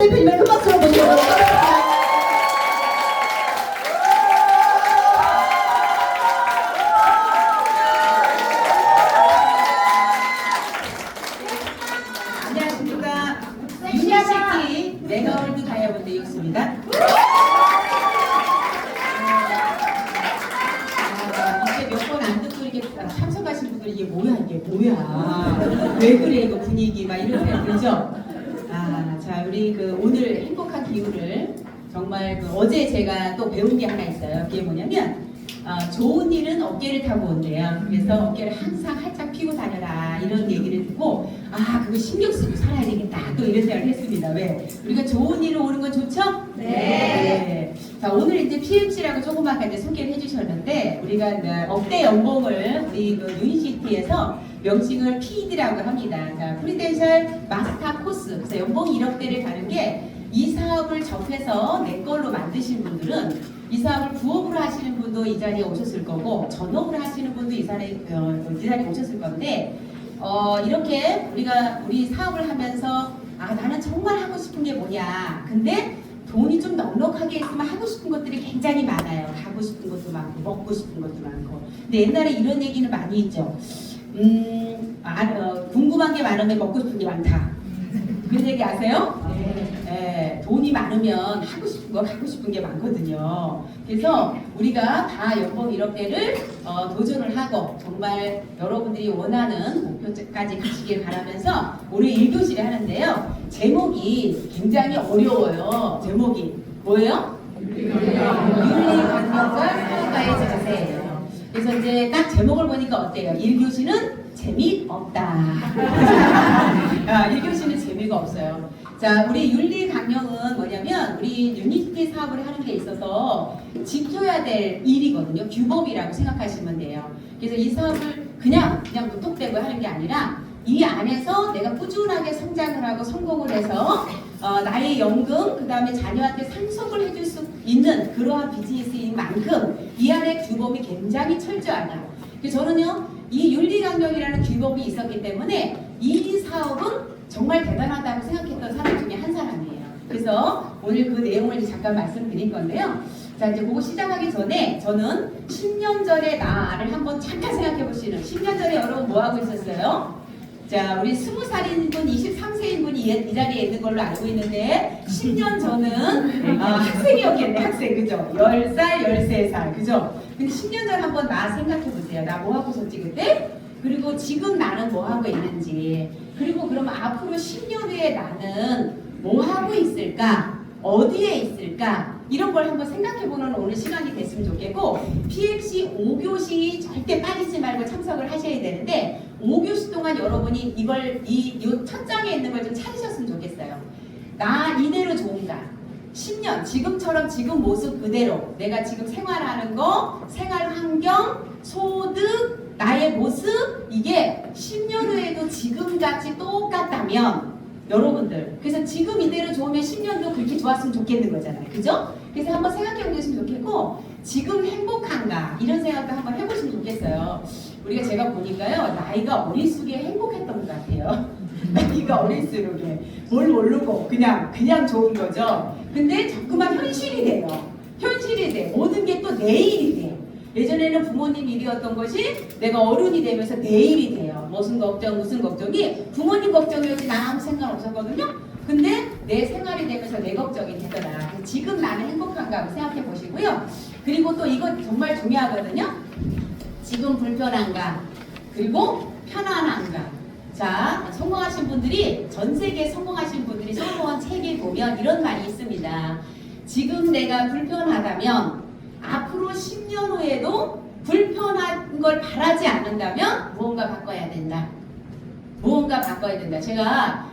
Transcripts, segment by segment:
대표님을 큰 박수로 모시고 안녕하십니까. 유니시티 메가월드 다이아몬드 육수입니다. 이제 몇 번 안 듣고 이렇게 참석하신 분들이 이게 뭐야 왜 그래 이거 분위기 막 이런 생각 들죠? 자 우리 오늘 행복한 기운을 정말 어제 제가 또 배운 게 하나 있어요. 그게 뭐냐면 좋은 일은 어깨를 타고 온대요. 그래서 어깨를 항상 활짝 펴고 다녀라 이런 얘기를 듣고 그거 신경 쓰고 살아야 되겠다 또 이런 생각을 했습니다. 왜? 우리가 좋은 일을 오는 건 좋죠? 네. 자 오늘 이제 PMC라고 조그맣게 이제 소개를 해주셨는데 우리가 억대 연봉을 우리 유니시티에서 명칭을 PED라고 합니다. 자 프리덴셜 마스터 코스. 그래서 연봉 1억대를 가는 게 이 사업을 접해서 내 걸로 만드신 분들은 이 사업을 부업으로 하시는 분도 이 자리에 오셨을 거고 전업으로 하시는 분도 이 자리에 오셨을 건데 이렇게 우리 사업을 하면서 나는 정말 하고 싶은 게 뭐냐 근데 돈이 좀 넉넉하게 있으면 하고 싶은 것들이 굉장히 많아요. 가고 싶은 것도 많고 먹고 싶은 것도 많고 근데 옛날에 이런 얘기는 많이 있죠. 궁금한 게 많으면 먹고 싶은 게 많다 그런 얘기 아세요? 네, 돈이 많으면 하고 싶은 거 가고 싶은 게 많거든요. 그래서 우리가 다 연봉 1억대를 도전을 하고 정말 여러분들이 원하는 목표까지 가시길 바라면서 오늘 1교시를 하는데요. 제목이 굉장히 어려워요. 제목이 뭐예요? 윤리관념과 사업가의 자세예요. 그래서 이제 딱 제목을 보니까 어때요? 1교시는 재미없다. 1교시는 재미가 없어요. 자, 우리 윤리 강령은 뭐냐면 우리 유니티 사업을 하는 데 있어서 지켜야 될 일이거든요. 규범이라고 생각하시면 돼요. 그래서 이 사업을 그냥 무턱대고 하는 게 아니라 이 안에서 내가 꾸준하게 성장을 하고 성공을 해서 나의 연금, 그 다음에 자녀한테 상속을 해줄 수 있는 그러한 비즈니스인 만큼 이 안에 규범이 굉장히 철저하다. 그래서 저는요, 이 윤리강령이라는 규범이 있었기 때문에 이 사업은 정말 대단하다고 생각했던 사람 중에 한 사람이에요. 그래서 오늘 그 내용을 잠깐 말씀드릴 건데요. 자, 이제 그거 시작하기 전에 저는 10년 전의 나를 한번 잠깐 생각해 보시는 10년 전에 여러분 뭐 하고 있었어요? 자, 우리 20살인 분, 23세인 분이 이 자리에 있는 걸로 알고 있는데 10년 전은 학생이었겠네, 학생. 그죠? 10살, 13살. 그죠? 근데 10년 전 한번 나 생각해 보세요. 나 뭐 하고 있었지 그때? 그리고 지금 나는 뭐 하고 있는지. 그리고 그러면 앞으로 10년 후에 나는 뭐 하고 있을까? 어디에 있을까? 이런 걸 한번 생각해보는 오늘 시간이 됐으면 좋겠고 PMC 5교시 절대 빠지지 말고 참석을 하셔야 되는데 5교시 동안 여러분이 이 첫 장에 있는 걸 좀 찾으셨으면 좋겠어요. 나 이대로 좋은가? 10년 지금처럼 지금 모습 그대로 내가 지금 생활하는 거, 생활 환경, 소득, 나의 모습 이게 10년 후에도 지금같이 똑같다면 여러분들 그래서 지금 이대로 좋으면 10년도 그렇게 좋았으면 좋겠는 거잖아요. 그죠? 그래서 한번 생각해 보시면 좋겠고 지금 행복한가 이런 생각도 한번 해보시면 좋겠어요. 제가 보니까요 나이가 어릴수록 행복했던 것 같아요. 나이가 어릴수록 뭘 모르고 그냥 좋은 거죠. 근데 자꾸만 현실이 돼요. 현실이 돼. 모든 게 또 내일이 돼. 예전에는 부모님 일이었던 것이 내가 어른이 되면서 내일이 돼요. 무슨 걱정이 부모님 걱정이었지 나 아무 생각 없었거든요. 근데 내 생활이 되면서 내 걱정이 되더라. 지금 나는 행복한가 한번 생각해 보시고요. 그리고 또 이거 정말 중요하거든요. 지금 불편한가 그리고 편안한가. 자, 성공하신 분들이 전 세계에 성공하신 분들이 성공한 책에 보면 이런 말이 있습니다. 지금 내가 불편하다면 앞으로 10년 후에도 불편한 걸 바라지 않는다면 무언가 바꿔야 된다. 제가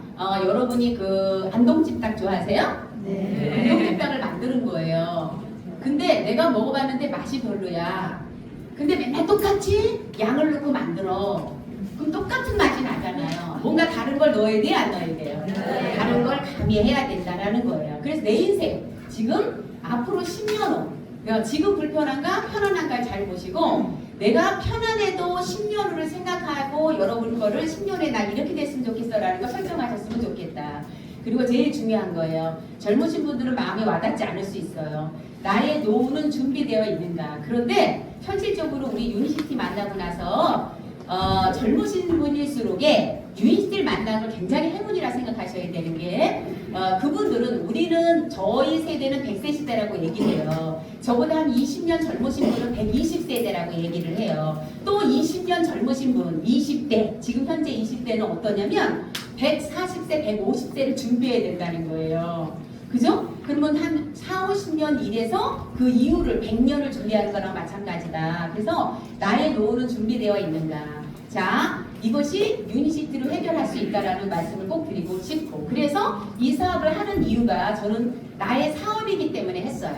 여러분이 안동찜닭 좋아하세요? 네. 안동찜닭을 만드는 거예요. 근데 내가 먹어봤는데 맛이 별로야. 근데 맨날 똑같이 양을 넣고 만들어. 그럼 똑같은 맛이 나잖아요. 뭔가 다른 걸 넣어야 돼, 안 넣어야 돼요? 네. 다른 걸 가미해야 된다는 거예요. 그래서 내 인생 지금 앞으로 10년 후 지금 불편한가 편안한가 잘 보시고 내가 편안해도 10년 후를 생각하고 여러분 거를 10년에 난 이렇게 됐으면 좋겠어 라는 거 설정하셨으면 좋겠다. 그리고 제일 중요한 거예요. 젊으신 분들은 마음이 와닿지 않을 수 있어요. 나의 노후는 준비되어 있는가. 그런데 현실적으로 우리 유니시티 만나고 나서 젊으신 분일수록에 유니시티를 만나는 걸 굉장히 행운이라 생각하셔야 되는 게 그분들은 우리는 저희 세대는 100세 시대라고 얘기를 해요. 저보다 한 20년 젊으신 분은 120세대라고 얘기를 해요. 또 20년 젊으신 분 20대 지금 현재 20대는 어떠냐면 140세 150세를 준비해야 된다는 거예요. 그죠? 그러면 한 4, 50년 일해서 그 이후를 100년을 준비하는 거랑 마찬가지다. 그래서 나의 노후는 준비되어 있는가. 자, 이것이 유니시티로 해결할 수 있다라는 말씀을 꼭 드리고 싶고, 그래서 이 사업을 하는 이유가 저는 나의 사업이기 때문에 했어요.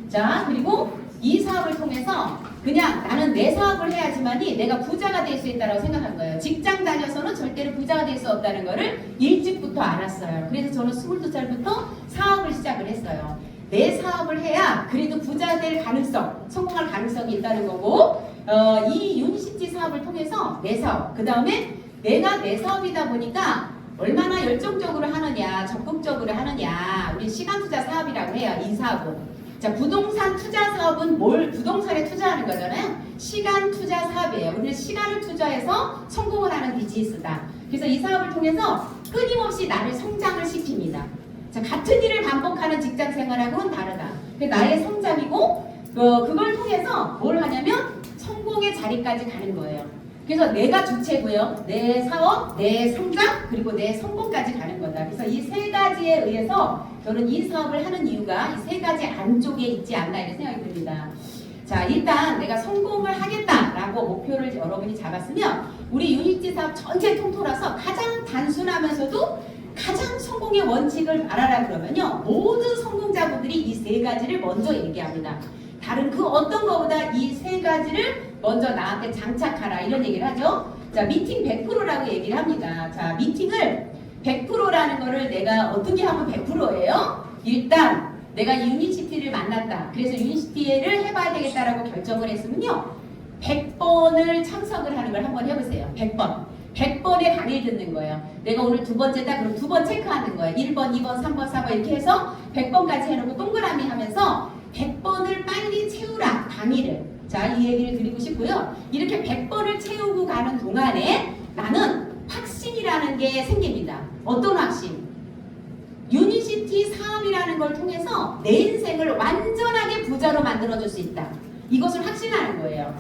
자, 그리고 이 사업을 통해서 그냥 나는 내 사업을 해야지만이 내가 부자가 될 수 있다고 생각한 거예요. 직장 다녀서는 절대로 부자가 될 수 없다는 거를 일찍부터 알았어요. 그래서 저는 22살부터 사업을 시작을 했어요. 내 사업을 해야 그래도 부자 될 가능성, 성공할 가능성이 있다는 거고, 이 유니시티 사업을 통해서 내 사업, 그 다음에 내가 내 사업이다 보니까 얼마나 열정적으로 하느냐, 적극적으로 하느냐. 우리 시간 투자 사업이라고 해요, 이 사업은. 자, 부동산 투자 사업은 부동산에 투자하는 거잖아요. 시간 투자 사업이에요. 우리는 시간을 투자해서 성공을 하는 비즈니스다. 그래서 이 사업을 통해서 끊임없이 나를 성장을 시킵니다. 자, 같은 일을 반복하는 직장 생활하고는 다르다. 그게 나의 성장이고, 그걸 통해서 뭘 하냐면 성공의 자리까지 가는 거예요. 그래서 내가 주체고요. 내 사업, 내 성장, 그리고 내 성공까지 가는 거다. 그래서 이 세 가지에 의해서 저는 이 사업을 하는 이유가 이 세 가지 안쪽에 있지 않나 이렇게 생각이 듭니다. 자, 일단 내가 성공을 하겠다라고 목표를 여러분이 잡았으면 우리 유니티 사업 전체 통틀어서 가장 단순하면서도 가장 성공의 원칙을 알아라 그러면요. 모든 성공자분들이 이 세 가지를 먼저 얘기합니다. 다른 그 어떤 거보다 이 세 가지를 먼저 나한테 장착하라 이런 얘기를 하죠. 자, 미팅 100%라고 얘기를 합니다. 자, 미팅을 100%라는 거를 내가 어떻게 하면 100%예요? 일단 내가 유니시티를 만났다. 그래서 유니시티를 해봐야 되겠다라고 결정을 했으면요. 100번을 참석을 하는 걸 한번 해보세요. 100번. 100번의 강의를 듣는 거예요. 내가 오늘 두 번째다. 그럼 두 번 체크하는 거예요. 1번, 2번, 3번, 4번 이렇게 해서 100번까지 해놓고 동그라미 하면서 100번을 빨리 채우라. 강의를. 자, 이 얘기를 드리고 싶고요. 이렇게 100번을 채우고 가는 동안에 나는 확신이라는 게 생깁니다. 어떤 확신? 유니시티 사업이라는 걸 통해서 내 인생을 완전하게 부자로 만들어줄 수 있다. 이것을 확신하는 거예요.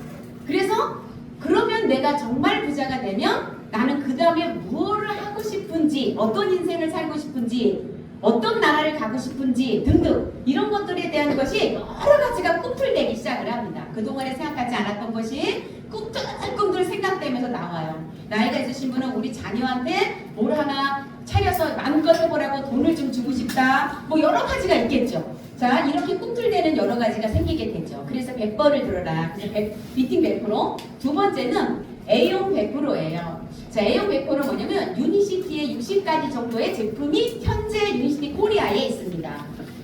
그래서 그러면 내가 정말 부자가 되면 나는 그 다음에 무엇을 하고 싶은지, 어떤 인생을 살고 싶은지, 어떤 나라를 가고 싶은지 등등 이런 것들에 대한 것이 여러 가지가 꿈틀대기 시작을 합니다. 그동안에 생각하지 않았던 것이 꿈틀꿈틀 생각되면서 나와요. 나이가 있으신 분은 우리 자녀한테 뭘 하나 차려서 마음껏 해보라고 돈을 좀 주고 싶다. 뭐 여러 가지가 있겠죠. 자, 이렇게 꿈틀대는 여러 가지가 생기게 되죠. 그래서 100번을 들어라. 그래서 미팅 100%. 두 번째는 A용 100%예요. 자, A용 100%는 뭐냐면 유니시티의 60가지 정도의 제품이 현재 유니시티 코리아에 있습니다.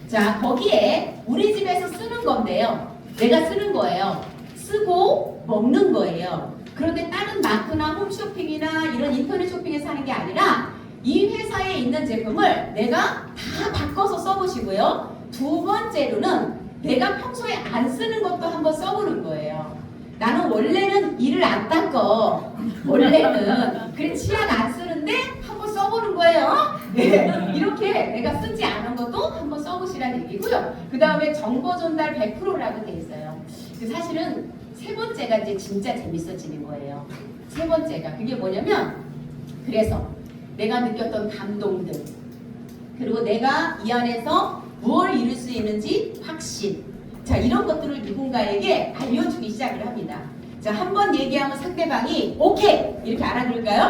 자, 거기에 우리 집에서 쓰는 건데요. 내가 쓰는 거예요. 쓰고 먹는 거예요. 그런데 다른 마트나 홈쇼핑이나 이런 인터넷 쇼핑에서 하는 게 아니라 이 회사에 있는 제품을 내가 다 바꿔서 써보시고요. 두 번째로는 내가 평소에 안 쓰는 것도 한번 써보는 거예요. 나는 원래는 이를 안 닦어. 원래는 그래 치약 안 쓰는데 한번 써보는 거예요. 네, 이렇게 내가 쓰지 않은 것도 한번 써보시라는 얘기고요. 그 다음에 정보 전달 100%라고 돼 있어요. 사실은 세 번째가 이제 진짜 재밌어지는 거예요. 세 번째가 그게 뭐냐면 그래서 내가 느꼈던 감동들 그리고 내가 이 안에서 무엇을 이룰 수 있는지 확신. 자, 이런 것들을 누군가에게 알려주기 시작을 합니다. 자, 한번 얘기하면 상대방이 오케이! 이렇게 알아들을까요?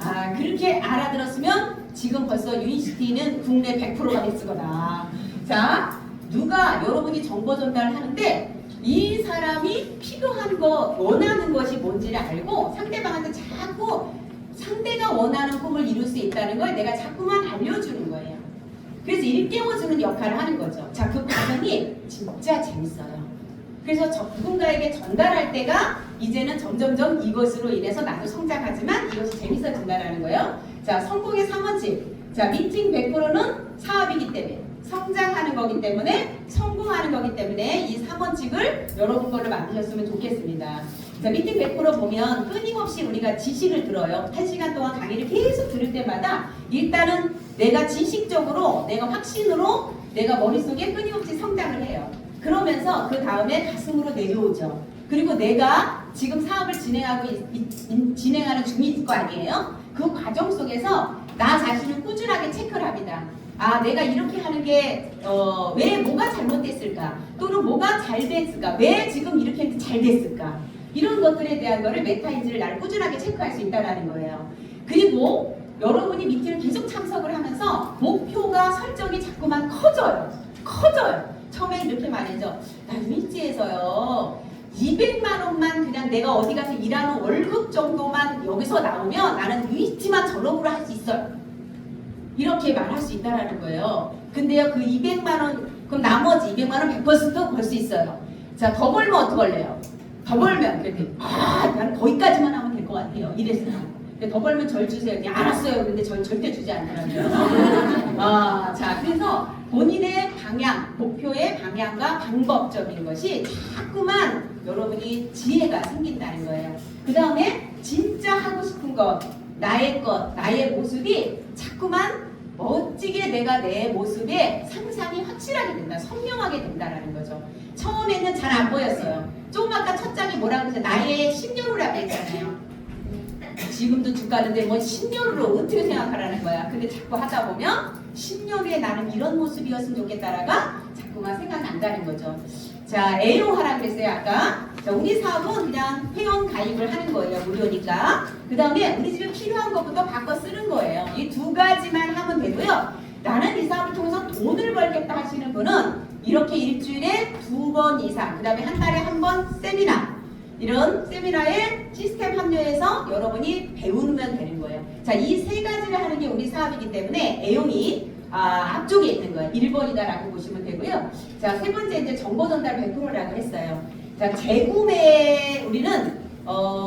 아, 그렇게 알아들었으면 지금 벌써 유니시티는 국내 100%가 됐을 거다. 자, 누가 여러분이 정보 전달을 하는데 이 사람이 필요한 거, 원하는 것이 뭔지를 알고 상대방한테 자꾸 상대가 원하는 꿈을 이룰 수 있다는 걸 내가 자꾸만 알려주는 거예요. 그래서 일깨워주는 역할을 하는 거죠. 자, 그 과정이 진짜 재밌어요. 그래서 누군가에게 전달할 때가 이제는 점점점 이것으로 인해서 나도 성장하지만 이것이 재밌어진다는 거예요. 자, 성공의 3원칙. 자, 미팅 100%는 사업이기 때문에, 성장하는 거기 때문에, 성공하는 거기 때문에 이 3원칙을 여러분 걸로 만드셨으면 좋겠습니다. 자, 미팅 100% 보면 끊임없이 우리가 지식을 들어요. 1시간 동안 강의를 계속 들을 때마다 일단은 내가 지식적으로, 내가 확신으로 내가 머릿속에 끊임없이 성장을 해요. 그러면서 그 다음에 가슴으로 내려오죠. 그리고 내가 지금 사업을 진행하는 중일 거 아니에요? 그 과정 속에서 나 자신을 꾸준하게 체크를 합니다. 아, 내가 이렇게 하는 게 왜 뭐가 잘못됐을까? 또는 뭐가 잘 됐을까? 왜 지금 이렇게 했는데 잘 됐을까? 이런 것들에 대한 거를 메타인지를 나를 꾸준하게 체크할 수 있다는 거예요. 그리고 여러분이 미팅을 계속 참석을 하면서 목표가 설정이 자꾸만 커져요. 처음에 이렇게 말이죠. 나 유니티에서요 200만 원만 그냥 내가 어디 가서 일하는 월급 정도만 여기서 나오면 나는 유니티만 전업으로 할 수 있어요. 이렇게 말할 수 있다는 거예요. 근데요 그 200만 원 그럼 나머지 200만 원 100% 벌 수 있어요. 자, 더 벌면 어떡할래요? 더 벌면 그랬더니 나는 거기까지만 하면 될 것 같아요. 이랬어요. 더 벌면 절 주세요. 그냥 알았어요. 근데 절 절대 주지 않더라고요. 자, 그래서 본인의 방향, 목표의 방향과 방법적인 것이 자꾸만 여러분이 지혜가 생긴다는 거예요. 그 다음에 진짜 하고 싶은 것, 나의 모습이 자꾸만 멋지게 내가 내 모습에 상상이 확실하게 된다, 선명하게 된다라는 거죠. 처음에는 잘 안 보였어요. 조금 아까 첫 장이 뭐라고 했어요? 나의 10년후라고 했잖아요. 지금도 주가는데 뭐 10년으로 어떻게 생각하라는 거야. 근데 자꾸 하다 보면 10년 후에 나는 이런 모습이었으면 좋겠다라가 자꾸만 생각난다는 거죠. 자, 애용하라 그랬어요 아까. 자, 우리 사업은 그냥 회원 가입을 하는 거예요. 무료니까. 그 다음에 우리 집에 필요한 것부터 바꿔 쓰는 거예요. 이 두 가지만 하면 되고요. 나는 이 사업을 통해서 돈을 벌겠다 하시는 분은 이렇게 일주일에 2번 이상, 그 다음에 한 달에 한 번 세미나, 이런 세미나에 시스템 합류해서 여러분이 배우면 되는 거예요. 자, 이 세 가지를 하는 게 우리 사업이기 때문에 애용이 앞쪽에 있는 거예요. 1번이다라고 보시면 되고요. 자, 세 번째 이제 정보 전달 100%라고 했어요. 자, 재구매 우리는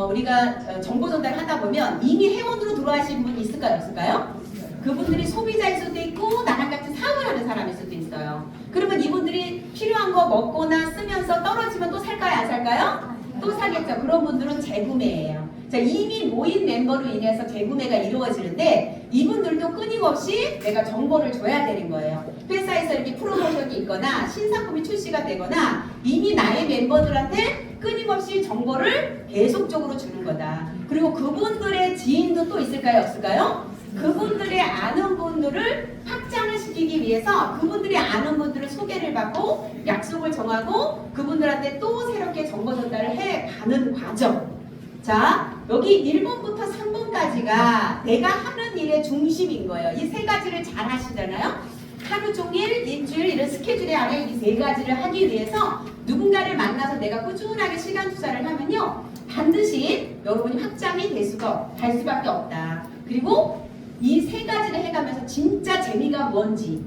우리가 정보 전달 하다 보면 이미 회원으로 들어가신 분이 있을까요? 없을까요? 그분들이 소비자일 수도 있고 나랑 같이 사업을 하는 사람일 수도 있어요. 그러면 이분들이 필요한 거 먹거나 쓰면서 떨어지면 또 살까요? 안 살까요? 또 사겠죠. 그런 분들은 재구매예요. 자, 이미 모인 멤버로 인해서 재구매가 이루어지는데 이분들도 끊임없이 내가 정보를 줘야 되는 거예요. 회사에서 이렇게 프로모션이 있거나 신상품이 출시가 되거나 이미 나의 멤버들한테 끊임없이 정보를 계속적으로 주는 거다. 그리고 그분들의 지인도 또 있을까요? 없을까요? 그분들의 아는 분들을 확장을 시키기 위해서 그분들이 아는 분들을 소개를 받고 약속을 정하고 그분들한테 또 새롭게 정보 전달을 해가는 과정. 자, 여기 1번부터 3번까지가 내가 하는 일의 중심인 거예요. 이 세 가지를 잘 하시잖아요. 하루 종일, 일주일 이런 스케줄에 안에 이 세 가지를 하기 위해서 누군가를 만나서 내가 꾸준하게 시간 투자를 하면요. 반드시 여러분이 확장이 될 수밖에 없다. 그리고 이 세 가지를 해가면서 진짜 재미가 뭔지,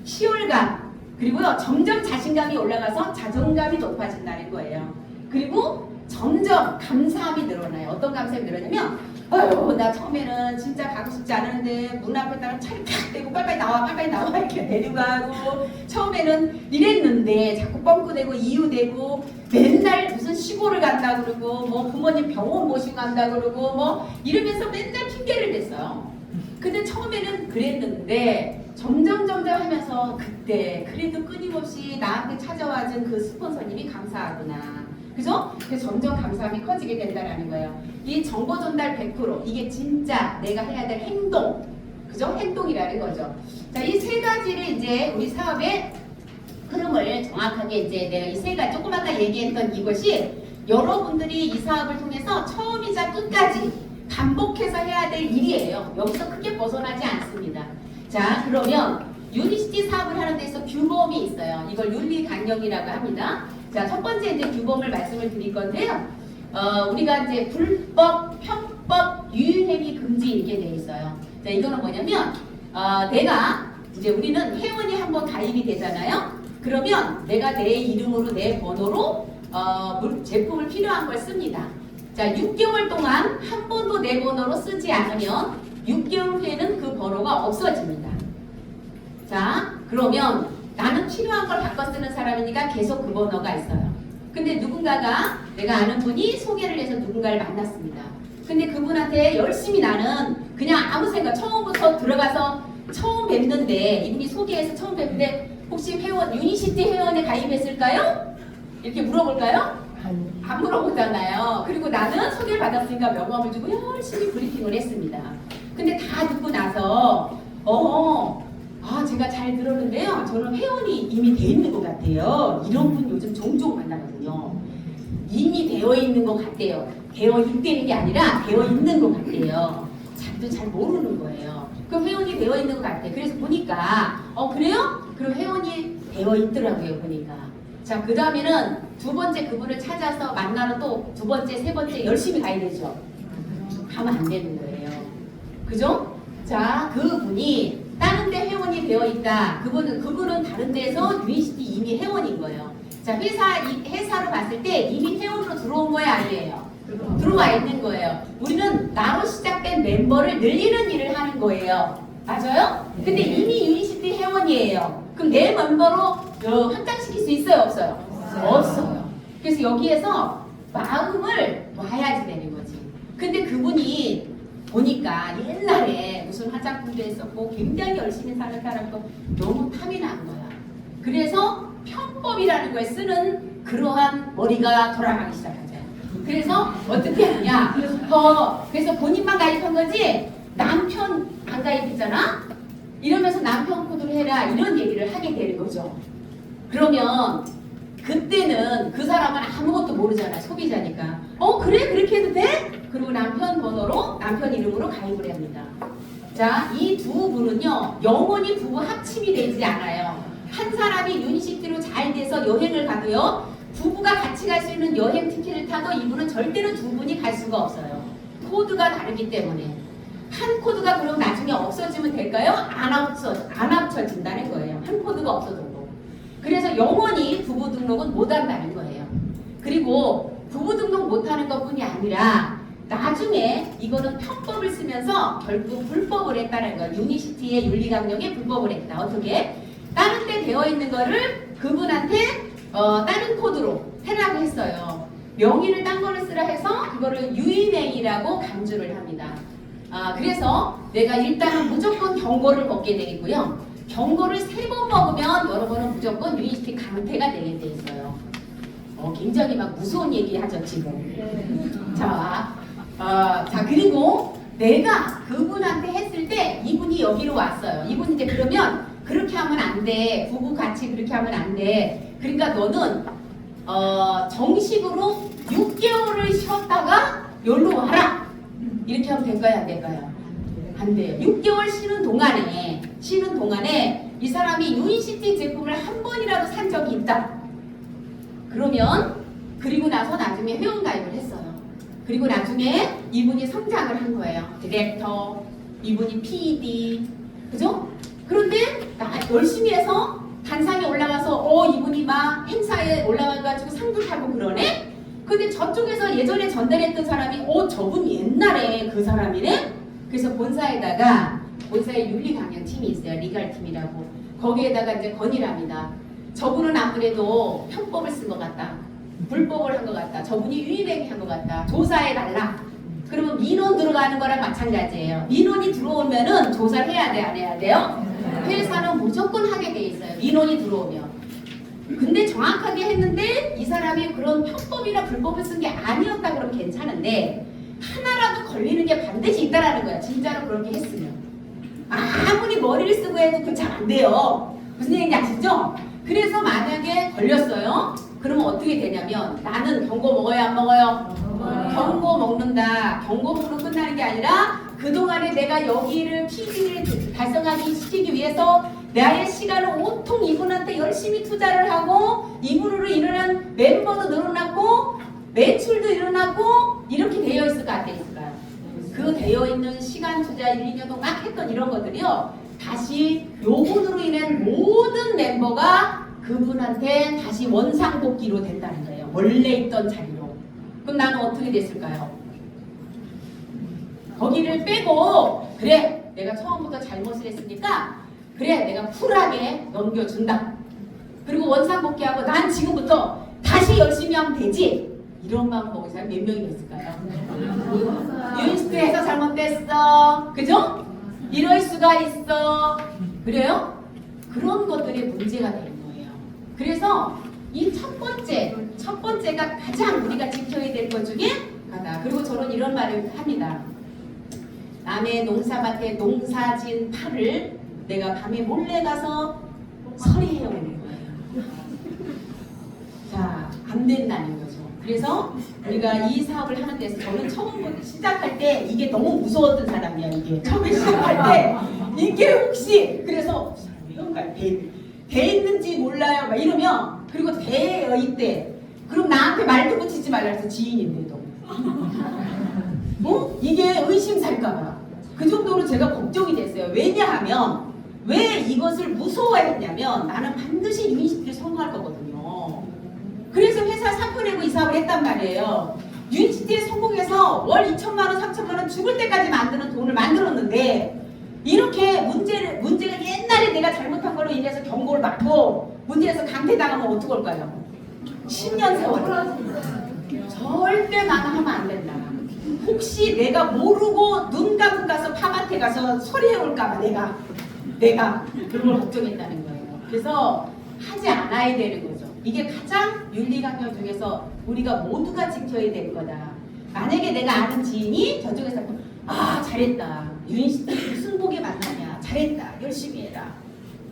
희열감, 그리고요 점점 자신감이 올라가서 자존감이 높아진다는 거예요. 그리고 점점 감사함이 늘어나요. 어떤 감사함이 늘어나냐면 아유 나 처음에는 진짜 가고 싶지 않은데 문 앞에다가 차를 탁 대고 빨리빨리 나와 이렇게 데리고 가고 처음에는 이랬는데 자꾸 뻥꾸대고 이유대고 맨날 무슨 시골을 간다 그러고 뭐 부모님 병원 모시고 간다 그러고 뭐 이러면서 맨날 핑계를 댔어요. 근데 처음에는 그랬는데 점점 하면서 그때 그래도 끊임없이 나한테 찾아와준 그 스폰서님이 감사하구나. 그죠? 그래서 점점 감사함이 커지게 된다는 거예요. 이 정보 전달 100% 이게 진짜 내가 해야 될 행동. 그죠? 행동이라는 거죠. 자, 이 세 가지를 이제 우리 사업의 흐름을 정확하게 이제 내가 이 세 가지 조금 아까 얘기했던 이것이 여러분들이 이 사업을 통해서 처음이자 끝까지 반복해서 해야 될 일이에요. 여기서 크게 벗어나지 않습니다. 자, 그러면 유니시티 사업을 하는 데서 규범이 있어요. 이걸 윤리 강령이라고 합니다. 자, 첫 번째 이제 규범을 말씀을 드릴 건데요. 우리가 이제 불법, 편법, 유행이 금지 이렇게 돼 있어요. 자, 이거는 뭐냐면 내가 이제 우리는 회원이 한번 가입이 되잖아요. 그러면 내가 내 이름으로 내 번호로 제품을 필요한 걸 씁니다. 자, 6개월 동안 한 번도 내 번호로 쓰지 않으면 6개월 후에는 그 번호가 없어집니다. 자, 그러면 나는 필요한 걸 바꿔 쓰는 사람이니까 계속 그 번호가 있어요. 근데 누군가가, 내가 아는 분이 소개를 해서 누군가를 만났습니다. 근데 그분한테 열심히 나는 그냥 아무 생각, 처음부터 들어가서 처음 뵙는데, 이분이 소개해서 처음 뵙는데 혹시 회원, 유니시티 회원에 가입했을까요? 이렇게 물어볼까요? 안 물어보잖아요. 그리고 나는 소개를 받았으니까 명함을 주고 열심히 브리핑을 했습니다. 근데 다 듣고 나서 제가 잘 들었는데요. 저는 회원이 이미 돼 있는 것 같아요. 이런 분 요즘 종종 만나거든요. 이미 되어 있는 것 같대요. 되어 있다는 게 아니라 되어 있는 것 같대요. 자기도 잘 모르는 거예요. 그 회원이 되어 있는 것 같대. 그래서 보니까 그래요? 그럼 회원이 되어 있더라고요. 보니까. 자, 그 다음에는 두 번째 그분을 찾아서 만나러 또 두 번째, 세 번째 열심히 가야 되죠. 가면 안 되는 거예요. 그죠? 자, 그분이 다른 데 회원이 되어 있다. 그분은 다른 데서 유니시티 이미 회원인 거예요. 자, 회사로 봤을 때 이미 회원으로 들어온 거예요, 아니에요? 들어와 있는 거예요. 우리는 나로 시작된 멤버를 늘리는 일을 하는 거예요. 맞아요? 근데 이미 유니시티 회원이에요. 그럼 내 멤버로 확장시킬 수 있어요, 없어요? 없어요. 그래서 여기에서 마음을 놔야지 되는 거지. 근데 그분이 보니까 옛날에 무슨 화장품도 했었고 굉장히 열심히 사는 사람도 너무 탐이 난 거야. 그래서 편법이라는 걸 쓰는 그러한 머리가 돌아가기 시작하죠. 그래서 어떻게 하냐? 그래서 본인만 가입한 거지 남편 안 가입했잖아? 이러면서 남편 코드를 해라 이런 얘기를 하게 되는 거죠. 그러면 그때는 그 사람은 아무것도 모르잖아. 소비자니까. 그래? 그렇게 해도 돼? 그리고 남편 번호로 남편 이름으로 가입을 합니다. 자, 이 두 분은요 영원히 부부 합침이 되지 않아요. 한 사람이 유니시티로 잘 돼서 여행을 가도요 부부가 같이 갈 수 있는 여행 티켓을 타도 이분은 절대로 두 분이 갈 수가 없어요. 코드가 다르기 때문에. 한 코드가 그럼 나중에 없어지면 될까요? 안 합쳐진다는 거예요. 한 코드가 없어져도. 그래서 영원히 부부 등록은 못 한다는 거예요. 그리고 부부 등록 못하는 것뿐이 아니라 나중에 이거는 편법을 쓰면서 결국 불법을 했다는 거예요. 유니시티의 윤리강령에 불법을 했다. 어떻게? 다른 데 되어 있는 거를 그분한테 다른 코드로 해라고 했어요. 명의를 딴 거를 쓰라 해서 그거를 유인행위라고 간주를 합니다. 그래서 내가 일단은 무조건 경고를 먹게 되겠고요. 경고를 3번 먹으면 여러분은 무조건 유니시티 강퇴가 되게 돼 있어요. 굉장히 막 무서운 얘기 하죠 지금. 자, 그리고 내가 그분한테 했을 때 이분이 여기로 왔어요. 이분이 이제 그러면 그렇게 하면 안 돼. 부부 같이 그렇게 하면 안 돼. 그러니까 너는 정식으로 6개월을 쉬었다가 여기로 와라. 이렇게 하면 될까요? 안 될까요? 안 돼요. 6개월 쉬는 동안에 이 사람이 유니시티 제품을 한 번이라도 산 적이 있다. 그러면 그리고 나서 나중에 회원가입을 했어요. 그리고 나중에 이분이 성장을 한 거예요. 디렉터, 이분이 PD, 그죠? 그런데 열심히 해서 단상에 올라가서 이분이 막 행사에 올라가가지고 상도 타고 그러네? 근데 저쪽에서 예전에 전달했던 사람이 저분 옛날에 그 사람이네? 그래서 본사에 윤리강령팀이 있어요. 리갈팀이라고. 거기에다가 이제 건의를 합니다. 저분은 아무래도 편법을 쓴 것 같다. 불법을 한 것 같다. 저분이 유인행위 한 것 같다. 조사해달라. 그러면 민원 들어가는 거랑 마찬가지예요. 민원이 들어오면은 조사를 해야 돼, 안 해야 돼요? 회사는 무조건 하게 돼 있어요. 민원이 들어오면. 근데 정확하게 했는데 이 사람이 그런 편법이나 불법을 쓴 게 아니었다 그러면 괜찮은데 하나라도 걸리는 게 반드시 있다라는 거야. 진짜로 그렇게 했으면. 아무리 머리를 쓰고 해도 그건 잘 안 돼요. 무슨 얘기인지 아시죠? 그래서 만약에 걸렸어요. 그러면 어떻게 되냐면 나는 경고 먹어요, 안 먹어요? 경고 먹는다. 경고 먹으로 끝나는 게 아니라 그동안에 내가 여기를 PD를 달성하기 시키기 위해서 나의 시간을 온통 이분한테 열심히 투자를 하고 이분으로 일어난 멤버도 늘어났고 매출도 일어나고 이렇게 되어 있을까 안 되어 있을까요? 그 되어 있는 시간 투자 1, 2년 동안 막 했던 이런 것들이요. 다시 요분으로 인한 모든 멤버가 그분한테 다시 원상복귀로 된다는 거예요. 원래 있던 자리로. 그럼 나는 어떻게 됐을까요? 거기를 빼고 그래 내가 처음부터 잘못을 했으니까 그래 내가 쿨하게 넘겨준다. 그리고 원상복귀하고 난 지금부터 다시 열심히 하면 되지. 이런 마음 먹은 사람 몇 명이 있을까요? 유니스트에서 잘못됐어. 그죠? 이럴 수가 있어. 그래요? 그런 것들이 문제가 되는 거예요. 그래서 이 첫 번째가 가장 우리가 지켜야 될 것 중에 하나. 그리고 저는 이런 말을 합니다. 남의 농사밭에 농사진 파를 내가 밤에 몰래 가서 처리해 오는 거예요. 자, 안 된다는 거죠. 그래서 우리가 이 사업을 하는 데서 저는 처음 시작할 때 이게 너무 무서웠던 사람이야. 이게 처음에 시작할 때 이게 혹시 그래서 이런가 돼 있는지 몰라요. 막 이러면 그리고 돼요 이때 그럼 나한테 말도 붙이지 말라 해서 지인인데도 이게 의심살까봐 그 정도로 제가 걱정이 됐어요. 왜냐하면 왜 이것을 무서워했냐면 나는 반드시 유니시티를 성공할 거거든요. 그래서 회사 사표 내고 이 사업을 했단 말이에요. 유니시티에 성공해서 월 2천만 원, 3천만 원 죽을 때까지 만드는 돈을 만들었는데 이렇게 문제가 옛날에 내가 잘못한 걸로 인해서 경고를 받고 문제에서 강퇴당하면 어떡할까요? 10년 세월 절대 나는 하면 안 된다. 혹시 내가 모르고 눈 감고 가서 파밭에 가서 소리해 올까봐 내가 그런 걸 걱정했다는 거예요. 그래서 하지 않아야 되는 거죠. 이게 가장 윤리강령 중에서 우리가 모두가 지켜야 될 거다. 만약에 내가 아는 지인이 저쪽에서 잘했다. 유니시티 무슨 복에 만나냐. 잘했다. 열심히 해라.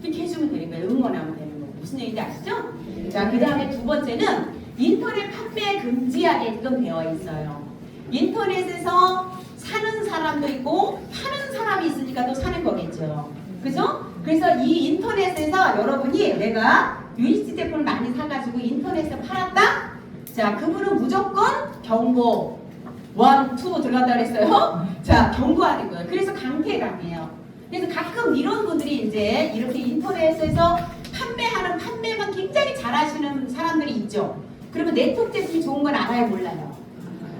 이렇게 해주면 되는 거예요. 응원하면 되는 거예요. 무슨 얘기인지 아시죠? 자, 그 다음에 두 번째는 인터넷 판매 금지하게끔 되어 있어요. 인터넷에서 사는 사람도 있고 파는 사람이 있으니까 또 사는 거겠죠. 그죠? 그래서 이 인터넷에서 여러분이 내가 유니시티 제품을 많이 사가지고 인터넷에 팔았다? 자, 그분은 무조건 경고 1, 2 들어간다 그랬어요. 자, 경고하는 거예요. 그래서 강퇴당해요. 그래서 가끔 이런 분들이 이제 이렇게 인터넷에서 판매만 굉장히 잘하시는 사람들이 있죠. 그러면 네트워크 제품이 좋은 건 알아요, 몰라요?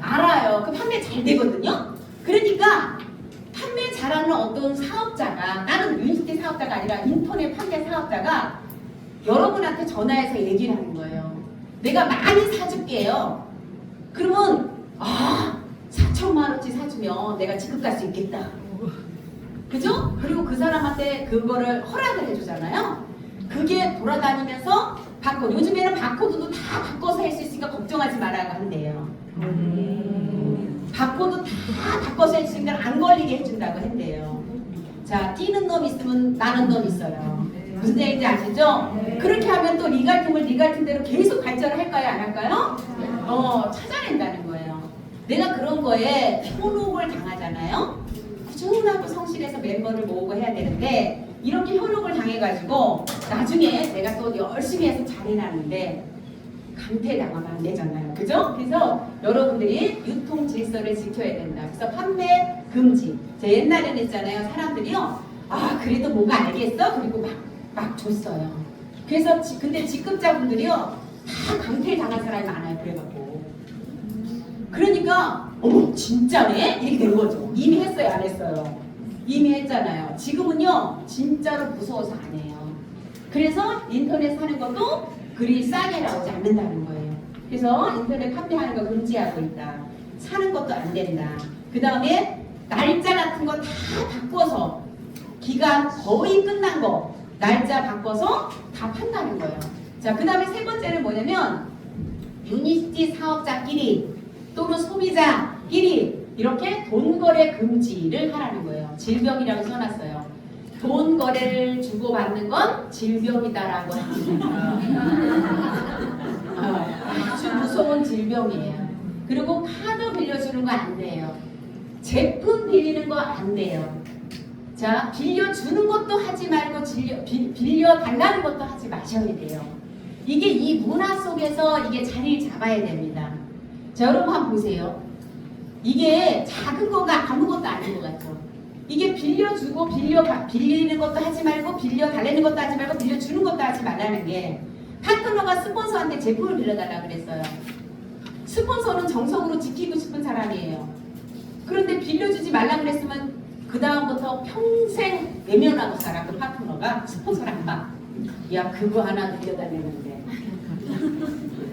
알아요. 그 판매 잘 되거든요. 그러니까 판매 잘하는 어떤 사업자가 나는 유니시티 사업자가 아니라 인터넷 판매 사업자가 여러분한테 전화해서 얘기를 하는 거예요. 내가 많이 사줄게요. 그러면 4천만 원치 사주면 내가 지급 갈 수 있겠다. 그죠? 그리고 그 사람한테 그거를 허락을 해주잖아요. 그게 돌아다니면서 바코드. 요즘에는 바코드도 다 바꿔서 할 수 있으니까 걱정하지 말라고 한대요. 바코드 다 바꿔서 할 수 있으니까 안 걸리게 해준다고 한대요. 자, 띄는 놈 있으면 나는 놈 있어요. 무슨 얘기인지 아시죠? 그렇게 하면 또 리갈팀을 리갈팀대로 계속 발전을 할까요? 안 할까요? 찾아낸다는 거예요. 내가 그런 거에 현혹을 당하잖아요. 꾸준하고 성실해서 멤버를 모으고 해야 되는데 이렇게 현혹을 당해가지고 나중에 내가 또 열심히 해서 잘해놨는데 강퇴당하면 안 되잖아요. 그죠? 그래서 여러분들이 유통 질서를 지켜야 된다. 그래서 판매 금지. 제 옛날에는 있잖아요. 사람들이요. 그래도 뭐가 알겠어? 그리고 막 줬어요. 그래서 근데 직급자분들이요. 다 강퇴당한 사람이 많아요. 그래갖고. 그러니까 어머 진짜네? 이렇게 된 거죠. 이미 했어요? 안 했어요? 이미 했잖아요. 지금은요. 진짜로 무서워서 안 해요. 그래서 인터넷 사는 것도 그리 싸게 나오지 않는다는 거예요. 그래서 인터넷 판매하는 거 금지하고 있다. 사는 것도 안 된다. 그 다음에 날짜 같은 거 다 바꿔서 기간 거의 끝난 거 날짜 바꿔서 다 판다는 거예요. 자, 그 다음에 세 번째는 뭐냐면 유니시티 사업자끼리 또는 소비자끼리 이렇게 돈 거래 금지를 하라는 거예요. 질병이라고 써놨어요. 돈 거래를 주고받는 건 질병이다라고 합니다. 아주 무서운 질병이에요. 그리고 카드 빌려주는 거 안 돼요. 제품 빌리는 거 안 돼요. 자, 빌려주는 것도 하지 말고 빌려달라는 것도 하지 마셔야 돼요. 이게 이 문화 속에서 이게 자리를 잡아야 됩니다. 자, 여러분 한번 보세요. 이게 작은 거가 아무것도 아닌 것 같죠? 이게 빌려주고 빌리는 것도 하지 말고 빌려달라는 것도 하지 말고 빌려주는 것도 하지 말라는 게 파트너가 스폰서한테 제품을 빌려달라고 그랬어요. 스폰서는 정석으로 지키고 싶은 사람이에요. 그런데 빌려주지 말라 그랬으면 그 다음부터 평생 외면하고 살아. 그 파트너가 스폰서를 안 봐. 야 그거 하나 빌려달라는데.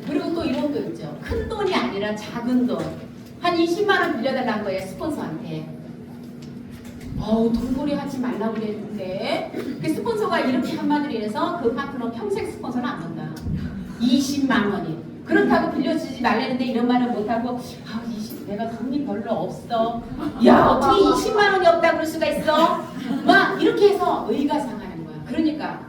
그리고 또 이런 거 있죠. 큰 돈이 아니라 작은 돈. 한 20만 원 빌려달라는 거예요. 스폰서한테. 돈벌이 하지 말라고 그랬는데 그 스폰서가 이렇게 한마디를 해서 그 파트너 평생 스폰서는 안 본다. 20만 원이. 그렇다고 빌려주지 말라는데 이런 말을 못하고 내가 돈이 별로 없어. 야 어떻게 20만 원이 없다고 그럴 수가 있어? 막 이렇게 해서 의가 상하는 거야. 그러니까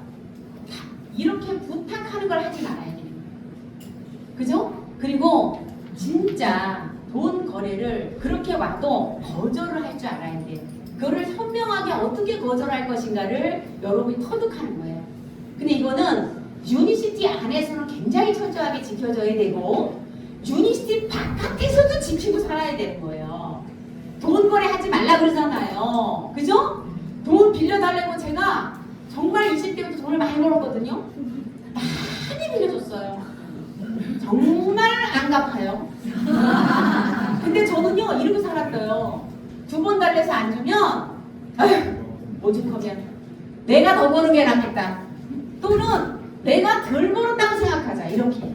이렇게 부탁하는 걸 하지 말아야 되는 거야. 그죠? 그리고 진짜 돈 거래를 그렇게 와도 거절을 할 줄 알아야 돼. 그거를 현명하게 어떻게 거절할 것인가를 여러분이 터득하는 거예요. 근데 이거는 유니시티 안에서는 굉장히 철저하게 지켜져야 되고 유니시티 바깥에서도 지키고 살아야 되는 거예요. 돈 거래하지 말라 그러잖아요. 그죠? 돈 빌려달라고 제가 정말 20대부터 돈을 많이 벌었거든요. 많이 빌려줬어요. 정말 안 갚아요. 근데 저는요 이러고 살았어요. 2번 달래서 안 주면 오죽하면 내가 더 버는 게 낫겠다. 또는 내가 덜 벌었다고 생각하자. 이렇게.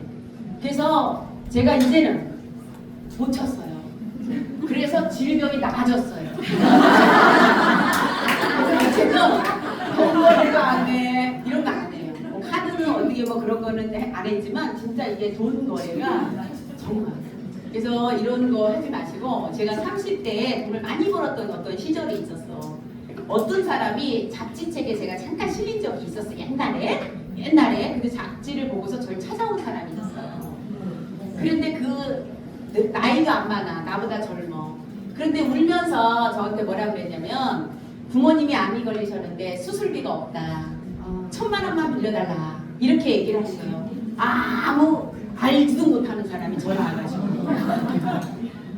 그래서 제가 이제는 고쳤어요. 그래서 질병이 나아졌어요. 그래서 이제는 돈 거래도 안 해. 이런 거 안 해요. 뭐 카드는 어떻게 뭐 그런 거는 안 했지만 진짜 이게 돈 거래가 정말. 그래서 이런 거 하지 마시고 제가 30대에 돈을 많이 벌었던 어떤 시절이 있었어. 어떤 사람이 잡지책에 제가 잠깐 실린 적이 있었어. 옛날에. 근데 잡지를 보고서 저를 찾아온 사람이 있었어요. 그런데 그 나이가 안 많아. 나보다 젊어. 그런데 울면서 저한테 뭐라 그랬냐면 부모님이 암이 걸리셨는데 수술비가 없다. 1,000만 원만 빌려달라. 이렇게 얘기를 하시고요. 아무 알지도 못하는 사람이 전화 와가지고